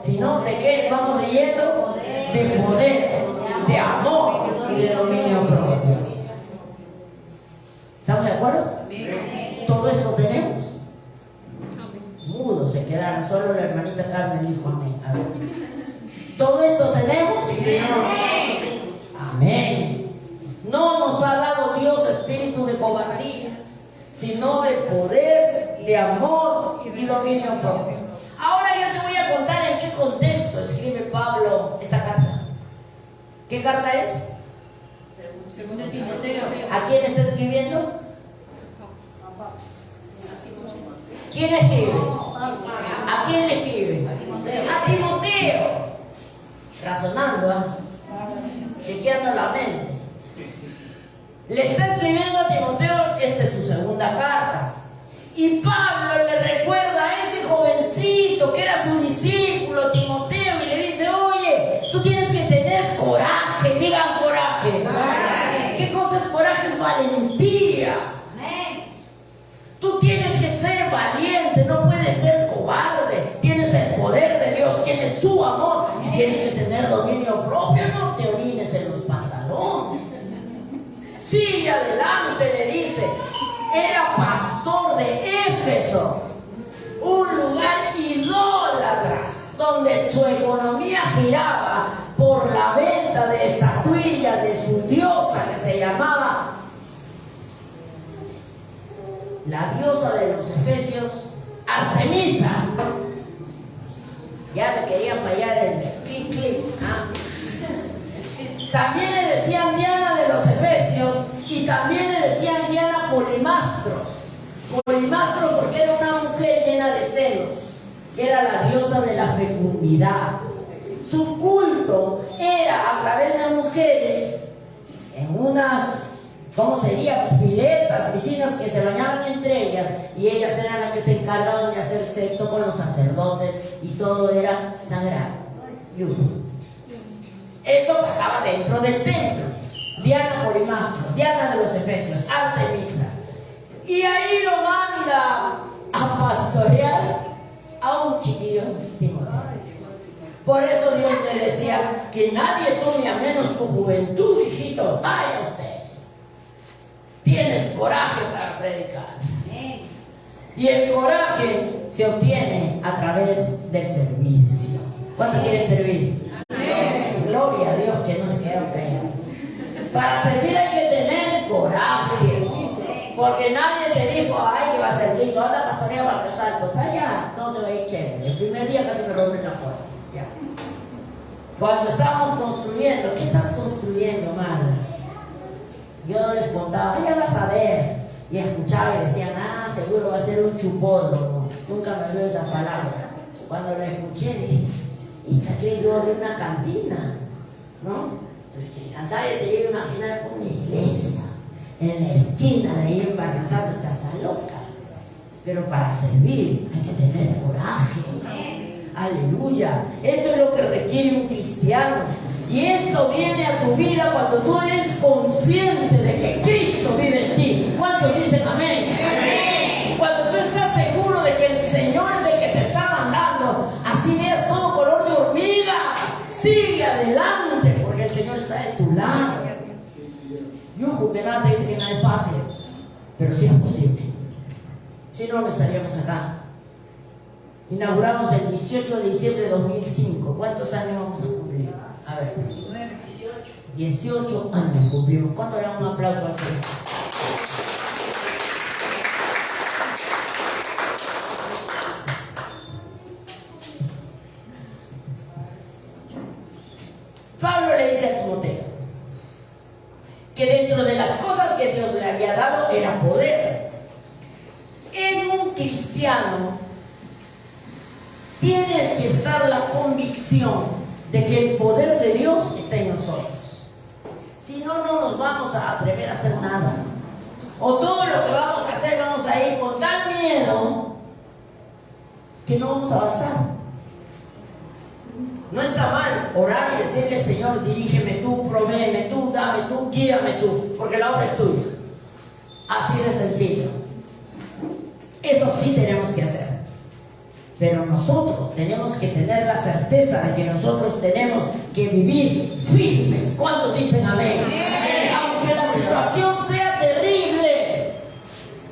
Speaker 1: sino de qué vamos leyendo, de poder, de amor y de dominio propio. ¿Estamos de acuerdo? Todo eso tenemos. Mudos se quedaron, solo la hermanita Carmen dijo amén. A ver. Todo esto tenemos. Amén. No nos ha dado Dios espíritu de cobardía, sino de poder, de amor y dominio propio. Ahora yo te voy a contar en qué contexto escribe Pablo esta carta. ¿Qué carta es?
Speaker 2: 2 de Timoteo.
Speaker 1: ¿A quién está escribiendo? ¿Quién escribe? ¿A quién le escribe? A Timoteo. Razonando, chequeando la mente. Le está escribiendo a Timoteo, esta es su segunda carta. Y Pablo le recuerda a ese jovencito que era su discípulo, Timoteo, y le dice, oye, tú tienes que tener coraje, digan coraje. ¿Qué cosa es coraje? Es valentía. Tú tienes que ser valiente, no puedes ser cobarde. Tienes el poder de Dios, tienes su amor y tienes que tener dominio propio. No te orines en los pantalones. Sigue adelante, le dice. Era pastor de Éfeso, un lugar idólatra, donde su economía giraba por la venta de estatuillas de su diosa que se llamaba la diosa de los efesios, Artemisa. Ya me quería fallar el clic. También le decían Diana de los efesios y también le decían Diana Polimastros. Polimastros porque era una mujer llena de celos, que era la diosa de la fecundidad. Su culto era a través de mujeres en unas, ¿cómo sería? Pues piletas, piscinas que se bañaban entre ellas, y ellas eran las que se encargaban de hacer sexo con los sacerdotes y todo era sagrado. Eso pasaba dentro del templo. Diana Polimastro, Diana de los Efesios, Artemisa. Y ahí lo manda a pastorear a un chiquillo, Timoteo. Por eso Dios le decía que nadie tome a menos tu juventud, hijito. Vaya usted. Tienes coraje para predicar. Y el coraje se obtiene a través del servicio. ¿Cuántos quieren servir? Amén. Gloria a Dios, que no se quede usted. Para servir hay que tener coraje. Porque nadie te dijo, ay, que va a servir, no anda pastoreando a los altos. Allá, no te va a ir chévere. El primer día casi me rompen la puerta. Ya. Cuando estábamos construyendo, ¿qué estás construyendo, madre? Yo no les contaba, ya vas a ver. Y escuchaba y decían, seguro va a ser un chupódromo. Nunca me olvidé esa palabra. Cuando la escuché, dije, ¿y está que yo abrí una cantina? ¿No? Porque a nadie se iba a imaginar una iglesia en la esquina de ahí en Barrio Santo, está loca. Pero para servir hay que tener coraje. Aleluya. Eso es lo que requiere un cristiano. Y esto viene a tu vida cuando tú eres consciente de que Cristo vive en ti. ¿Cuántos dicen amén? Amén. Cuando tú estás seguro de que el Señor es el que te está mandando, así veas todo color de hormiga, sigue adelante porque el Señor está de tu lado. Yuju, que nada te dice que nada es fácil, pero sí es posible. Si no, no estaríamos acá. Inauguramos el 18 de diciembre de 2005. ¿Cuántos años vamos a cumplir? A ver. 18 años cumplimos. ¿Cuánto le damos un aplauso al Señor? Pablo le dice a Timoteo que dentro de las cosas que Dios le había dado era poder. En un cristiano tiene que estar la convicción de que el poder de Dios está en nosotros. Si no, no nos vamos a atrever a hacer nada. O todo lo que vamos a hacer, vamos a ir con tal miedo que no vamos a avanzar. No está mal orar y decirle, Señor, dirígeme tú, provéeme tú, dame tú, guíame tú, porque la obra es tuya. Así de sencillo. Eso sí tenemos que hacer. Pero nosotros tenemos que tener la certeza de que nosotros tenemos que vivir firmes. ¿Cuántos dicen amén? Amén. Aunque la situación sea terrible,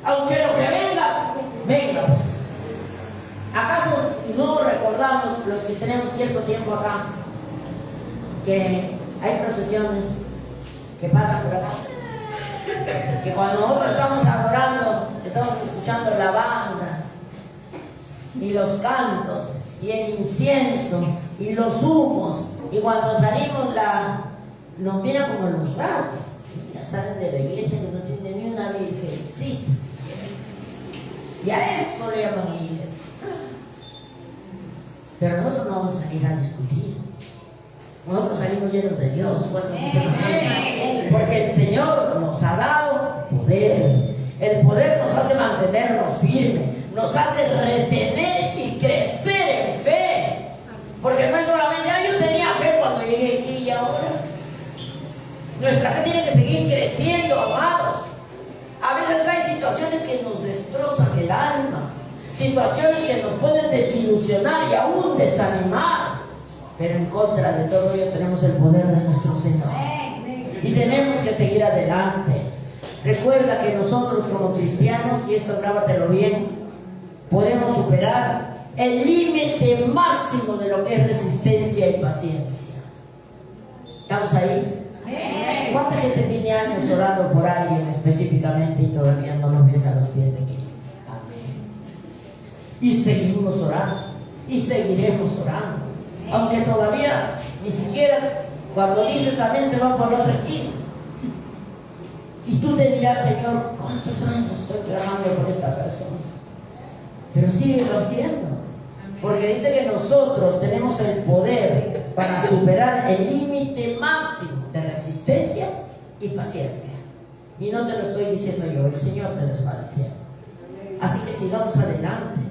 Speaker 1: aunque lo que venga, venga. ¿Acaso no recordamos los que tenemos cierto tiempo acá que hay procesiones que pasan por acá? Que cuando nosotros estamos adorando, estamos escuchando la banda y los cantos y el incienso y los humos, y cuando salimos nos miran como los raros. Mira, salen de la iglesia que no tienen ni una virgencita, y a eso le llaman iglesia. Pero nosotros no vamos a salir a discutir, Nosotros salimos llenos de Dios. ¿Cuántos dicen amén? Porque el Señor nos ha dado poder. El poder nos hace mantenernos firmes, nos hace retener y crecer en fe. Porque no es solamente, yo tenía fe cuando llegué aquí y ahora. Nuestra fe tiene que seguir creciendo, amados. A veces hay situaciones que nos destrozan el alma, situaciones que nos pueden desilusionar y aún desanimar. Pero en contra de todo ello tenemos el poder de nuestro Señor. Y tenemos que seguir adelante. Recuerda que nosotros como cristianos, y esto grábatelo bien, podemos superar el límite máximo de lo que es resistencia y paciencia. ¿Estamos ahí? ¿Cuánta gente tiene años orando por alguien específicamente y todavía no lo ves a los pies de Cristo? Amén. Y seguimos orando y seguiremos orando, aunque todavía ni siquiera cuando dices amén se va por la otra esquina. Y tú te dirás, Señor, ¿cuántos años estoy clamando por esta persona? Pero sigue haciendo, porque dice que nosotros tenemos el poder para superar el límite máximo de resistencia y paciencia. Y no te lo estoy diciendo yo, el Señor te lo está diciendo. Así que sigamos adelante.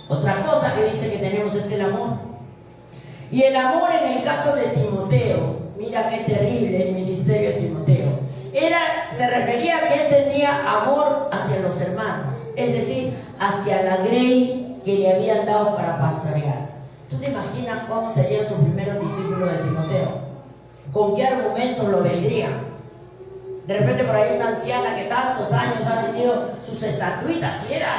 Speaker 1: Otra cosa que dice que tenemos es el amor. Y el amor en el caso de Timoteo, mira qué terrible el ministerio de Timoteo. Se refería a que él tenía amor hacia los hermanos, es decir, hacia la grey que le habían dado para pastorear. ¿Tú te imaginas cómo serían sus primeros discípulos de Timoteo? ¿Con qué argumentos lo vendrían? De repente por ahí una anciana que tantos años ha vendido sus estatuitas y era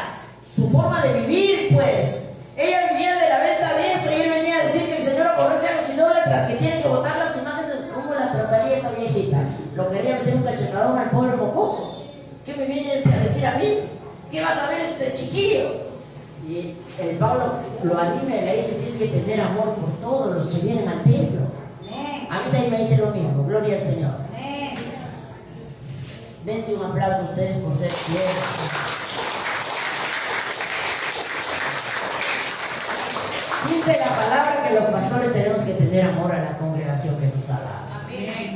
Speaker 1: su forma de vivir, pues. Ella vivía de la venta de eso y él venía a decir que el Señor aprovecha a los idólatras que tienen que botar las imágenes. ¿Cómo la trataría esa viejita? Lo quería meter un cachetadón al pobre mocoso. ¿Qué me viene a decir a mí? ¿Qué va a saber este chiquillo? Y el Pablo lo anima y le dice: tienes que tener amor por todos los que vienen al templo. A mí también me dice lo mismo. Gloria al Señor. Dense un aplauso a ustedes por ser fieles. Dice la palabra que los pastores tenemos que tener amor a la congregación que nos ha dado.
Speaker 2: Amén.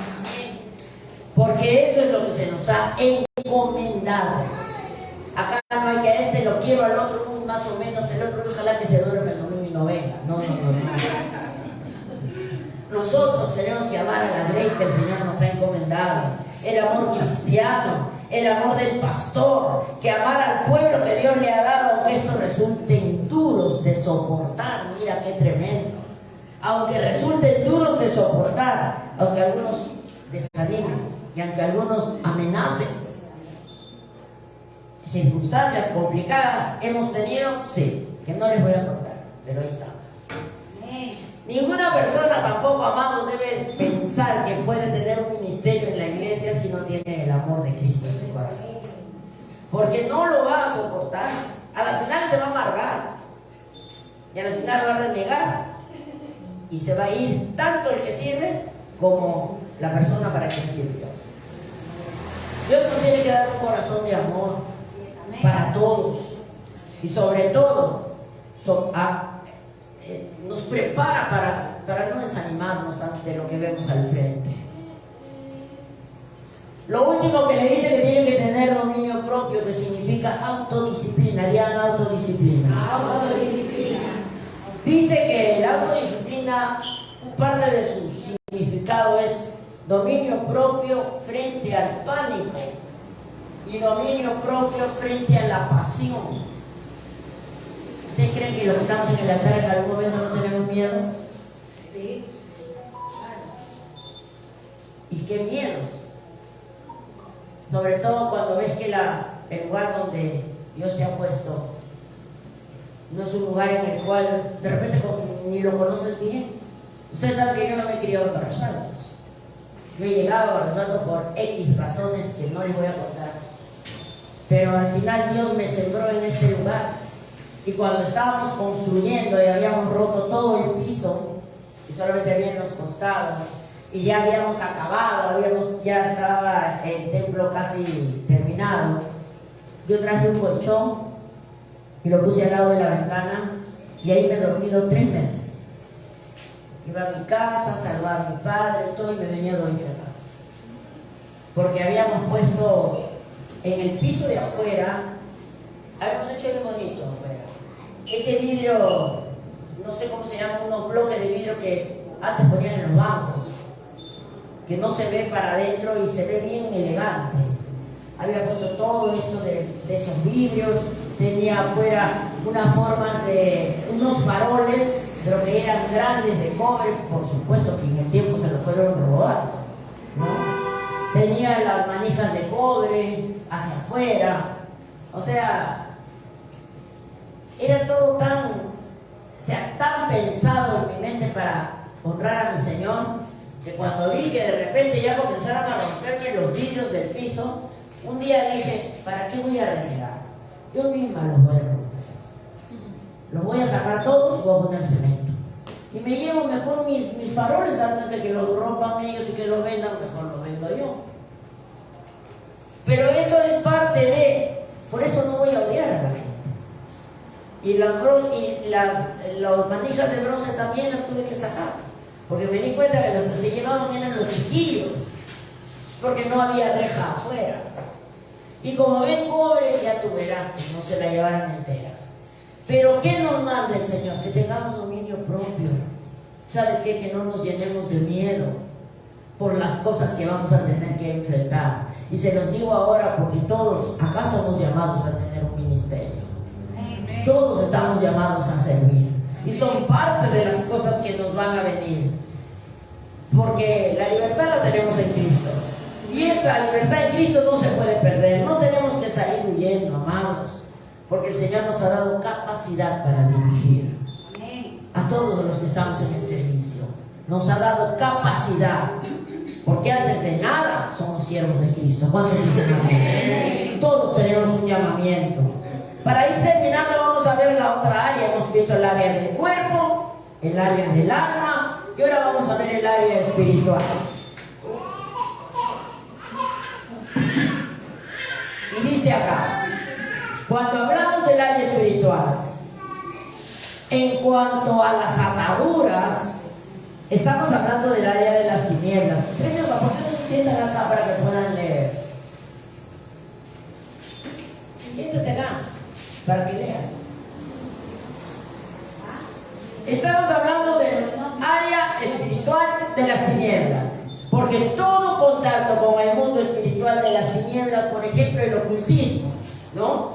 Speaker 1: Porque eso es lo que se nos ha encomendado. Acá no hay que a este lo quiero, al otro más o menos, el otro ojalá que se duerme el domingo y no venga. No. Nosotros tenemos que amar a la grey que el Señor nos ha encomendado. El amor cristiano, el amor del pastor, que amar al pueblo que Dios le ha dado, aunque estos resulten duros de soportar. Mira qué tremendo. Aunque resulten duros de soportar, aunque algunos desanimen y aunque algunos amenacen. Circunstancias complicadas hemos tenido, sí, que no les voy a contar, pero ahí está. Ninguna persona tampoco, amados, debe pensar que puede tener un ministerio en la iglesia si no tiene el amor de Cristo en su corazón, porque no lo va a soportar. A la final se va a amargar y a la final va a renegar y se va a ir tanto el que sirve como la persona para quien sirvió. Dios nos tiene que dar un corazón de amor para todos y sobre todo nos prepara para no desanimarnos ante lo que vemos al frente. Lo último que le dice que tiene que tener dominio propio, que significa autodisciplina. Digan autodisciplina. Dice que la autodisciplina, parte de su significado es dominio propio frente al pánico y dominio propio frente a la pasión. ¿Ustedes creen que los que estamos en el altar en algún momento no tenemos miedo?
Speaker 2: Sí.
Speaker 1: ¿Y qué miedos? Sobre todo cuando ves que el lugar donde Dios te ha puesto no es un lugar en el cual de repente ni lo conoces bien. Ustedes saben que yo no me he criado en Barrios Altos. Yo he llegado a Barrios Altos por X razones que no les voy a contar. Pero al final Dios me sembró en este lugar. Y cuando estábamos construyendo y habíamos roto todo el piso y solamente había en los costados y ya habíamos acabado, ya estaba el templo casi terminado, yo traje un colchón y lo puse al lado de la ventana y ahí me he dormido 3 meses. Iba a mi casa, saludaba a mi padre, todo, y me venía a dormir acá. Porque habíamos puesto en el piso de afuera, habíamos hecho algo bonito afuera. Ese vidrio, no sé cómo se llama, unos bloques de vidrio que antes ponían en los bancos, que no se ve para adentro y se ve bien elegante. Había puesto todo esto de esos vidrios, tenía afuera una forma de unos faroles, pero que eran grandes de cobre, por supuesto que en el tiempo se lo fueron robando, ¿no? Tenía las manijas de cobre hacia afuera, o sea, era todo tan pensado en mi mente para honrar a mi Señor, que cuando vi que de repente ya comenzaron a romperme los vidrios del piso, un día dije, ¿para qué voy a renegar? Yo misma los voy a romper. Los voy a sacar todos y voy a poner cemento. Y me llevo mejor mis faroles antes de que los rompan ellos y que los vendan, mejor los vendo yo. Pero eso es parte de... Por eso no voy a odiar a la gente. Y las manijas de bronce también las tuve que sacar. Porque me di cuenta que los que se llevaban eran los chiquillos. Porque no había reja afuera. Y como ven cobre, ya tú verás que no se la llevaron entera. Pero ¿qué nos manda el Señor? Que tengamos dominio propio. ¿Sabes qué? Que no nos llenemos de miedo por las cosas que vamos a tener que enfrentar. Y se los digo ahora porque todos acá somos llamados a tener un ministerio. Todos estamos llamados a servir. Y son parte de las cosas que nos van a venir. Porque la libertad la tenemos en Cristo. Y esa libertad en Cristo no se puede perder. No tenemos que salir huyendo, amados. Porque el Señor nos ha dado capacidad para dirigir a todos los que estamos en el servicio. Nos ha dado capacidad. Porque antes de nada somos siervos de Cristo. ¿Cuántos dicen amén? Todos tenemos un llamamiento. Para ir terminando vamos a ver la otra área. Hemos visto el área del cuerpo, el área del alma y ahora vamos a ver el área espiritual. Y dice acá, cuando hablamos del área espiritual, en cuanto a las ataduras, estamos hablando del área de las tinieblas. Preciosa, ¿por qué no se sientan acá para que puedan leer? Siéntate acá, para que leas. Estamos hablando del área espiritual de las tinieblas. Porque todo contacto con el mundo espiritual de las tinieblas, por ejemplo el ocultismo, ¿no?,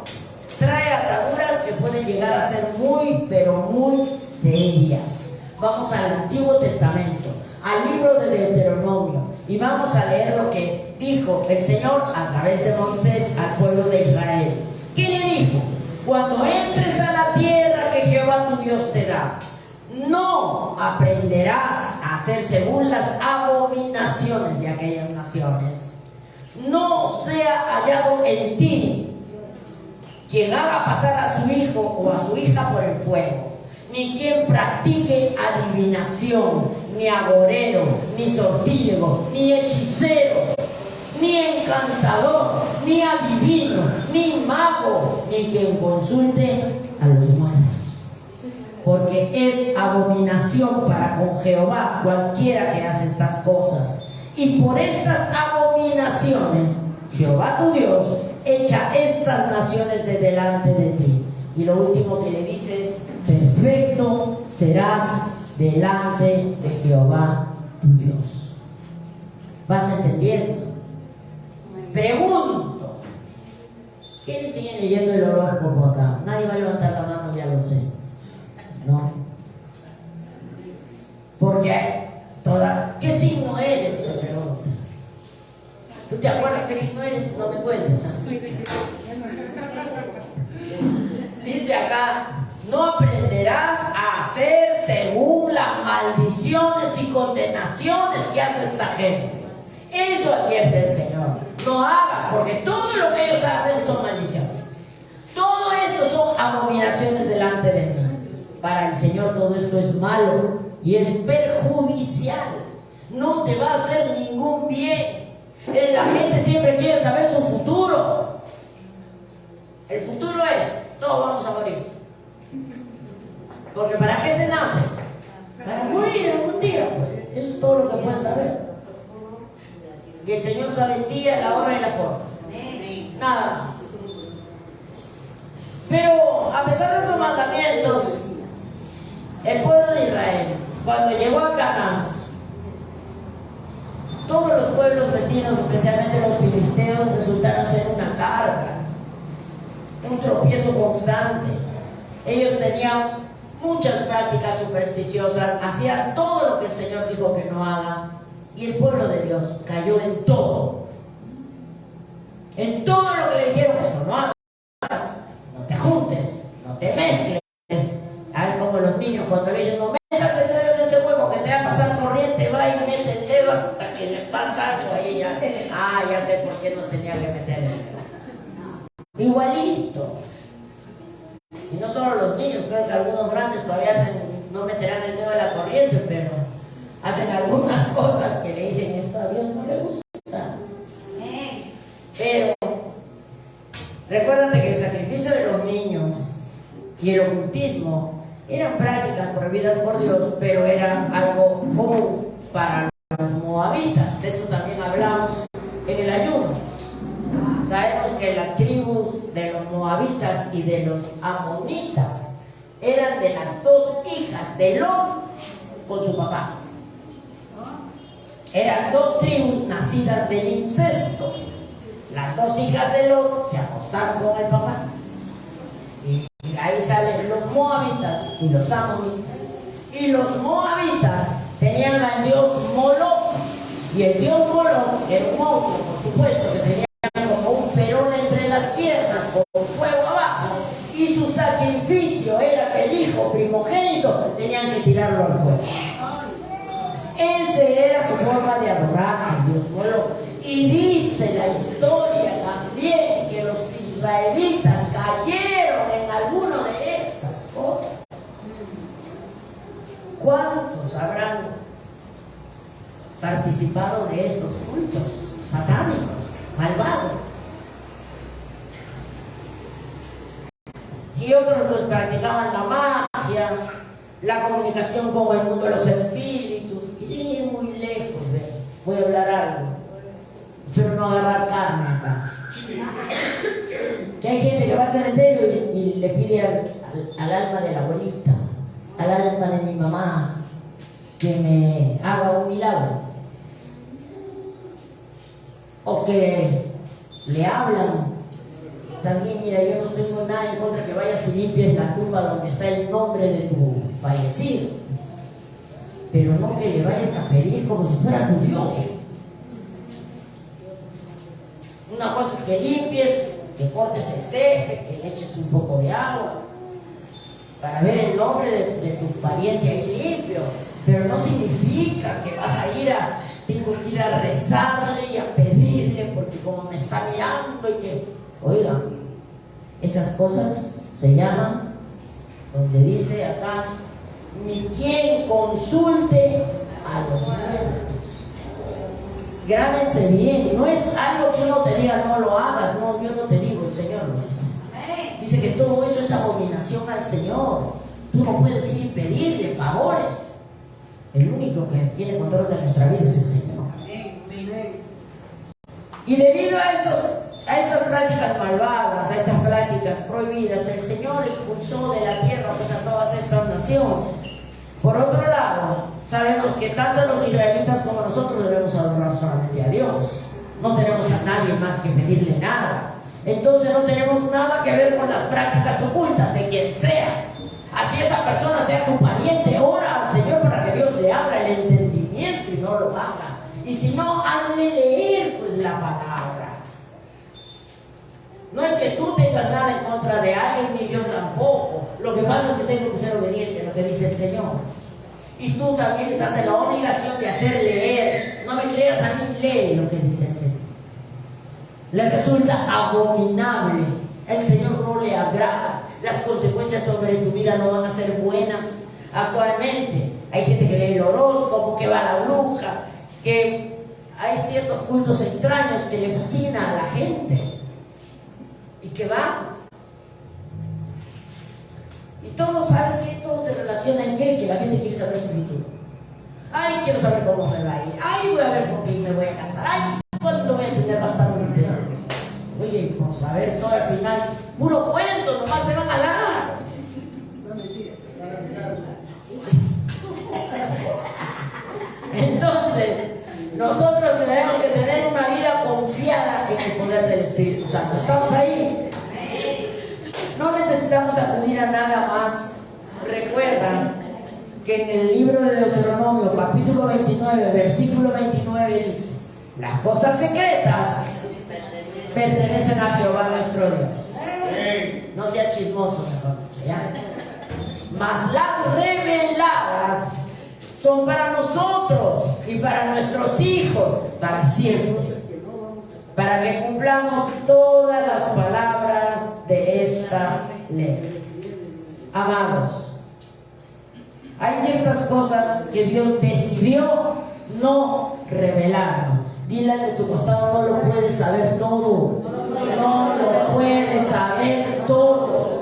Speaker 1: trae ataduras que pueden llegar a ser muy, pero muy serias. Vamos al Antiguo Testamento, al libro de Deuteronomio, y vamos a leer lo que dijo el Señor a través de Moisés al pueblo de Israel. ¿Qué le dijo? Cuando entres a la tierra que Jehová tu Dios te da, no aprenderás a hacer según las abominaciones de aquellas naciones. No sea hallado en ti quien haga pasar a su hijo o a su hija por el fuego, ni quien practique adivinación, ni agorero, ni sortílego, ni hechicero, ni encantador, ni adivino, ni mago, ni quien consulte a los muertos. Porque es abominación para con Jehová cualquiera que hace estas cosas. Y por estas abominaciones, Jehová tu Dios echa estas naciones de delante de ti. Y lo último que le dice es: perfecto serás delante de Jehová tu Dios. ¿Vas entendiendo? Pregunto: ¿quiénes siguen leyendo el horóscopo acá? Nadie va a levantar la mano, ya lo sé. ¿No? Porque ¿qué signo eres? Te pregunto. ¿Tú te acuerdas qué signo eres? No me cuentes. Dice acá: no aprenderás a hacer según las maldiciones y condenaciones que hace esta gente. Eso advierte el Señor. No hagas, porque todo lo que ellos hacen son maldiciones. Todo esto son abominaciones delante de mí. Para el Señor todo esto es malo y es perjudicial. No te va a hacer ningún bien. La gente siempre quiere saber su futuro. El futuro es: todos vamos a morir. Porque ¿para qué se nace? Para morir algún día. puedes saber. Que el Señor sabe el día, la hora y la forma. Nada más. Pero a pesar de estos mandamientos, el pueblo de Israel, cuando llegó a Canaán, todos los pueblos vecinos, especialmente los filisteos, resultaron ser una carga, un tropiezo constante. Ellos tenían muchas prácticas supersticiosas, hacían todo lo que el Señor dijo que no hagan, y el pueblo de Dios cayó en todo. En todo lo que le dijeron: esto no hagas, no te juntes, no te mezcles. Hay como los niños cuando le dicen: no metas el dedo en ese hueco que te va a pasar corriente, va y mete el dedo hasta que le pasa algo ahí ya. Ya sé por qué no tenía que meter el dedo. Igualito. Y no solo los niños, creo que algunos grandes todavía no meterán el dedo a la corriente, pero hacen algunas cosas que le dicen: esto a Dios no le gusta. Pero recuérdate que el sacrificio de los niños y el ocultismo eran prácticas prohibidas por Dios, pero eran algo común para los moabitas. De eso también hablamos en el ayuno. Sabemos que la tribu de los moabitas y de los amonitas eran de las dos hijas de Lot con su papá. Eran dos tribus nacidas del incesto. Las dos hijas de Lot se acostaron con el papá. Y ahí salen los moabitas y los amonitas. Y los moabitas tenían al dios Moloch. Y el dios Moloch era un monstruo, por supuesto, que tenía como un perón entre las piernas, con fuego abajo. Y su sacrificio era que el hijo primogénito tenían que tirarlo al fuego. Esa era su forma de adorar al dios Moloch. Y dice la historia también que los israelitas cayeron en alguna de estas cosas. ¿Cuántos habrán participado de estos cultos satánicos, malvados? Y otros pues practicaban la magia, la comunicación con el mundo de los espíritus. Y sin ir muy lejos, voy a hablar algo, pero no agarrar carne acá. Que hay gente que va al cementerio y le pide al alma de la abuelita, al alma de mi mamá, que me haga un milagro. O que le hablan: también, mira, yo no tengo nada en contra que vayas y limpies la tumba donde está el nombre de tu fallecido, pero no que le vayas a pedir como si fuera tu Dios. Una cosa es que limpies, que cortes el césped, que le eches un poco de agua para ver el nombre de tu pariente ahí limpio, pero no significa que vas a tengo que ir a rezarle y a pedirle porque como me está mirando y que, oigan, esas cosas se llaman, donde dice acá, ni quien consulte a los muertos. Grábense bien, no es algo que uno te diga no lo hagas, no, yo no te digo, el Señor lo dice. Dice que todo eso es abominación al Señor. Tú no puedes ir y pedirle favores. El único que tiene control de nuestra vida es el Señor. Y debido a estas prácticas malvadas, a estas prácticas prohibidas, el Señor expulsó de la tierra pues a todas estas naciones. Por otro lado, sabemos que tanto los israelitas como nosotros debemos adorar solamente a Dios. No tenemos a nadie más que pedirle nada. Entonces no tenemos nada que ver con las prácticas ocultas de quien sea. Así esa persona sea tu pariente, ora al Señor para que Dios le abra el entendimiento y no lo haga. Y si no, hazle leer pues la palabra. No es que tú tengas nada en contra de alguien, ni yo tampoco. Lo que pasa es que tengo que ser obediente a lo que dice el Señor. Y tú también estás en la obligación de hacer leer. No me creas a mí, lee lo que dice el Señor. Le resulta abominable. El Señor no le agrada. Las consecuencias sobre tu vida no van a ser buenas. Actualmente hay gente que lee el horóscopo, que va a la bruja, que hay ciertos cultos extraños que le fascina a la gente y que va. Y todo, ¿sabes qué? Todo se relaciona en qué, que la gente quiere saber su futuro. Ay, quiero saber cómo me va a ir. Ay, voy a ver con quién me voy a casar. Ay, ¿cuándo voy a tener bastante? Oye, vamos a ver todo al final. Puro cuento, nomás se van a dar. Entonces, nosotros tenemos que tener una vida confiada en el poder del Espíritu Santo. ¿Estamos ahí? No necesitamos acudir a nada más. Recuerda que en el libro de Deuteronomio, capítulo 29, versículo 29 dice: las cosas secretas pertenecen a Jehová nuestro Dios. No seas chismoso, mejor. ¿Ya? Mas las reveladas son para nosotros y para nuestros hijos, para siempre, para que cumplamos todas las palabras de esta ley. Amados, hay ciertas cosas que Dios decidió no revelar. Dile al de tu costado: no lo puedes saber todo. No lo puedes saber todo.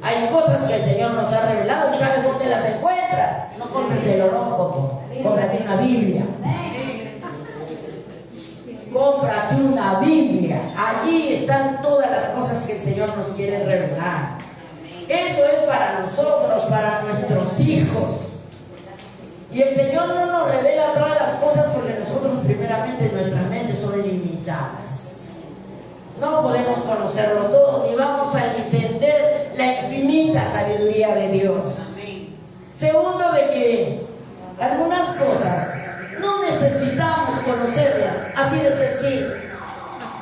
Speaker 1: Hay cosas que el Señor nos ha revelado y sabes dónde las encuentras. No compres el horóscopo, cómprate una Biblia. Cómprate una Biblia. Allí están todas las cosas que el Señor nos quiere revelar. Eso es para nosotros, para nuestros hijos. Y el Señor no nos revela todas las cosas porque nosotros primeramente nuestras mentes son limitadas. No podemos conocerlo todo ni vamos a entender la infinita sabiduría de Dios. Segundo, de que algunas cosas no necesitamos conocerlas, así de sencillo.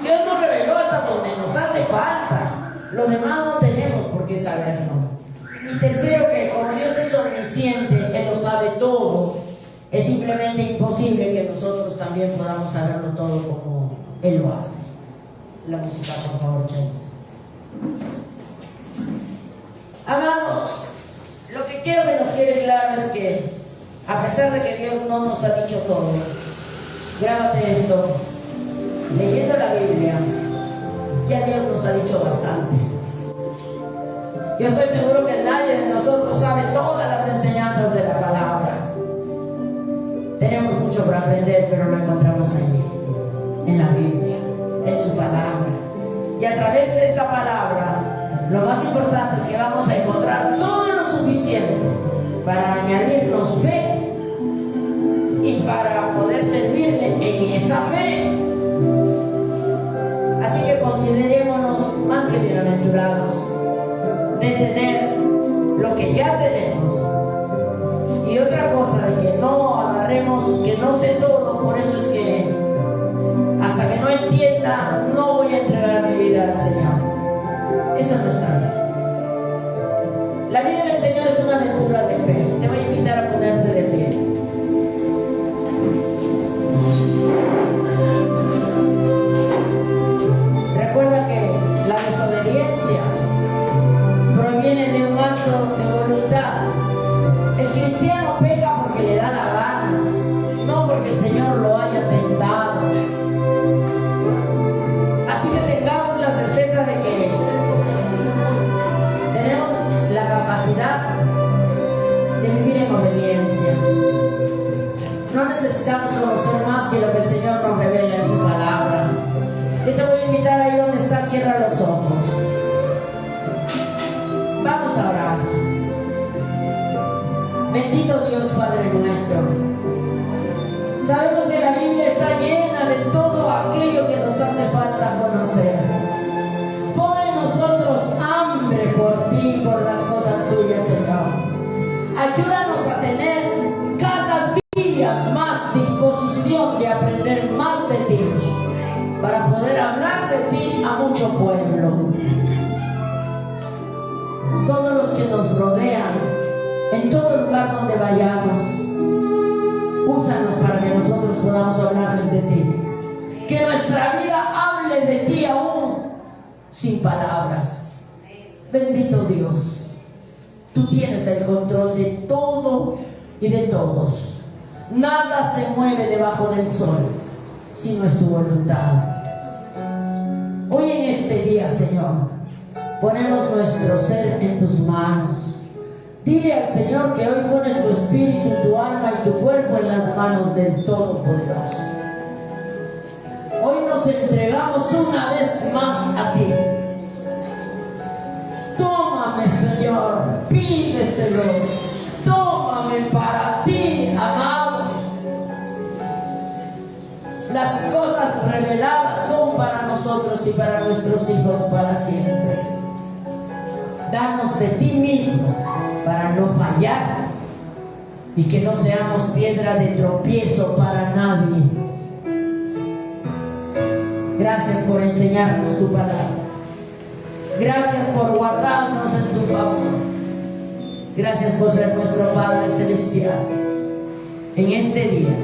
Speaker 1: Dios nos reveló hasta donde nos hace falta. Lo demás no tenemos por qué saberlo. Y tercero, que como Dios es omnisciente, Él lo sabe todo, es simplemente imposible que nosotros también podamos saberlo todo como Él lo hace. La música, por favor, Chaito. Amados, lo que quiero que nos quede claro es que, a pesar de que Dios no nos ha dicho todo, grábate esto: leyendo la Biblia, ya Dios nos ha dicho bastante. Yo estoy seguro que nadie de nosotros sabe todas las enseñanzas de la palabra. Tenemos mucho por aprender, pero lo encontramos allí, en la Biblia, en su palabra. Y a través de esta palabra, lo más importante es que vamos a encontrar todo lo suficiente para añadirnos fe y para poder servirle en esa fe. Así que considerémonos más que bienaventurados de tener lo que ya tenemos. Y otra cosa, de que no agarremos que no sé todo, por eso es que hasta que no entienda no voy a entregar mi vida al Señor. Eso no está bien. La vida del Señor es una aventura de fe. Te voy a invitar a ponerte de pie. Recuerda que la desobediencia proviene de un acto de voluntad. El cristiano peca porque le da la gana, no porque el Señor lo haya tentado. Así que tengamos la certeza de que tenemos la capacidad de vivir en obediencia. No necesitamos conocer más que lo que el Señor nos revela en su palabra. Yo te voy a invitar ahí donde estás, cierra los ojos. Vamos a orar. Bendito Dios, Padre nuestro. Sabemos que la Biblia está llena de todo aquello que nos hace falta conocer. Pon en nosotros hambre por ti, por las cosas tuyas, Señor. Ayúdanos a tener cada día más disposición de aprender más de ti, para poder hablar de ti a mucho pueblo. Todos los que nos rodean, en todo lugar donde vayamos, úsanos para que nosotros podamos hablarles de ti. Que nuestra vida hable de ti aún sin palabras. Bendito Dios, tú tienes el control de todo y de todos. Nada se mueve debajo del sol si no es tu voluntad. Hoy en este día, Señor, ponemos nuestro ser en tus manos. Dile al Señor que hoy pones tu espíritu, tu alma y tu cuerpo en las manos del Todopoderoso. Hoy nos entregamos una vez más a ti. Tómame, Señor, pídeselo. Tómame para ti, amado. Las cosas reveladas son para nosotros y para nuestros hijos para siempre. Danos de ti mismo para no fallar y que no seamos piedra de tropiezo para nadie. Gracias por enseñarnos tu palabra. Gracias por guardarnos en tu favor. Gracias por ser nuestro Padre Celestial. En este día,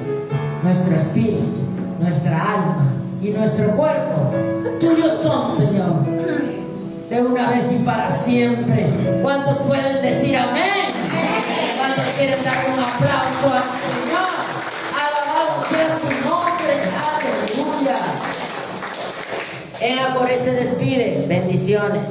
Speaker 1: nuestro espíritu, nuestra alma y nuestro cuerpo tuyos son, Señor, de una vez y para siempre. ¿Cuántos pueden decir amén? ¿Cuántos quieren dar un aplauso al Señor? Alabado sea su nombre, aleluya. En Acoré se despide. Bendiciones.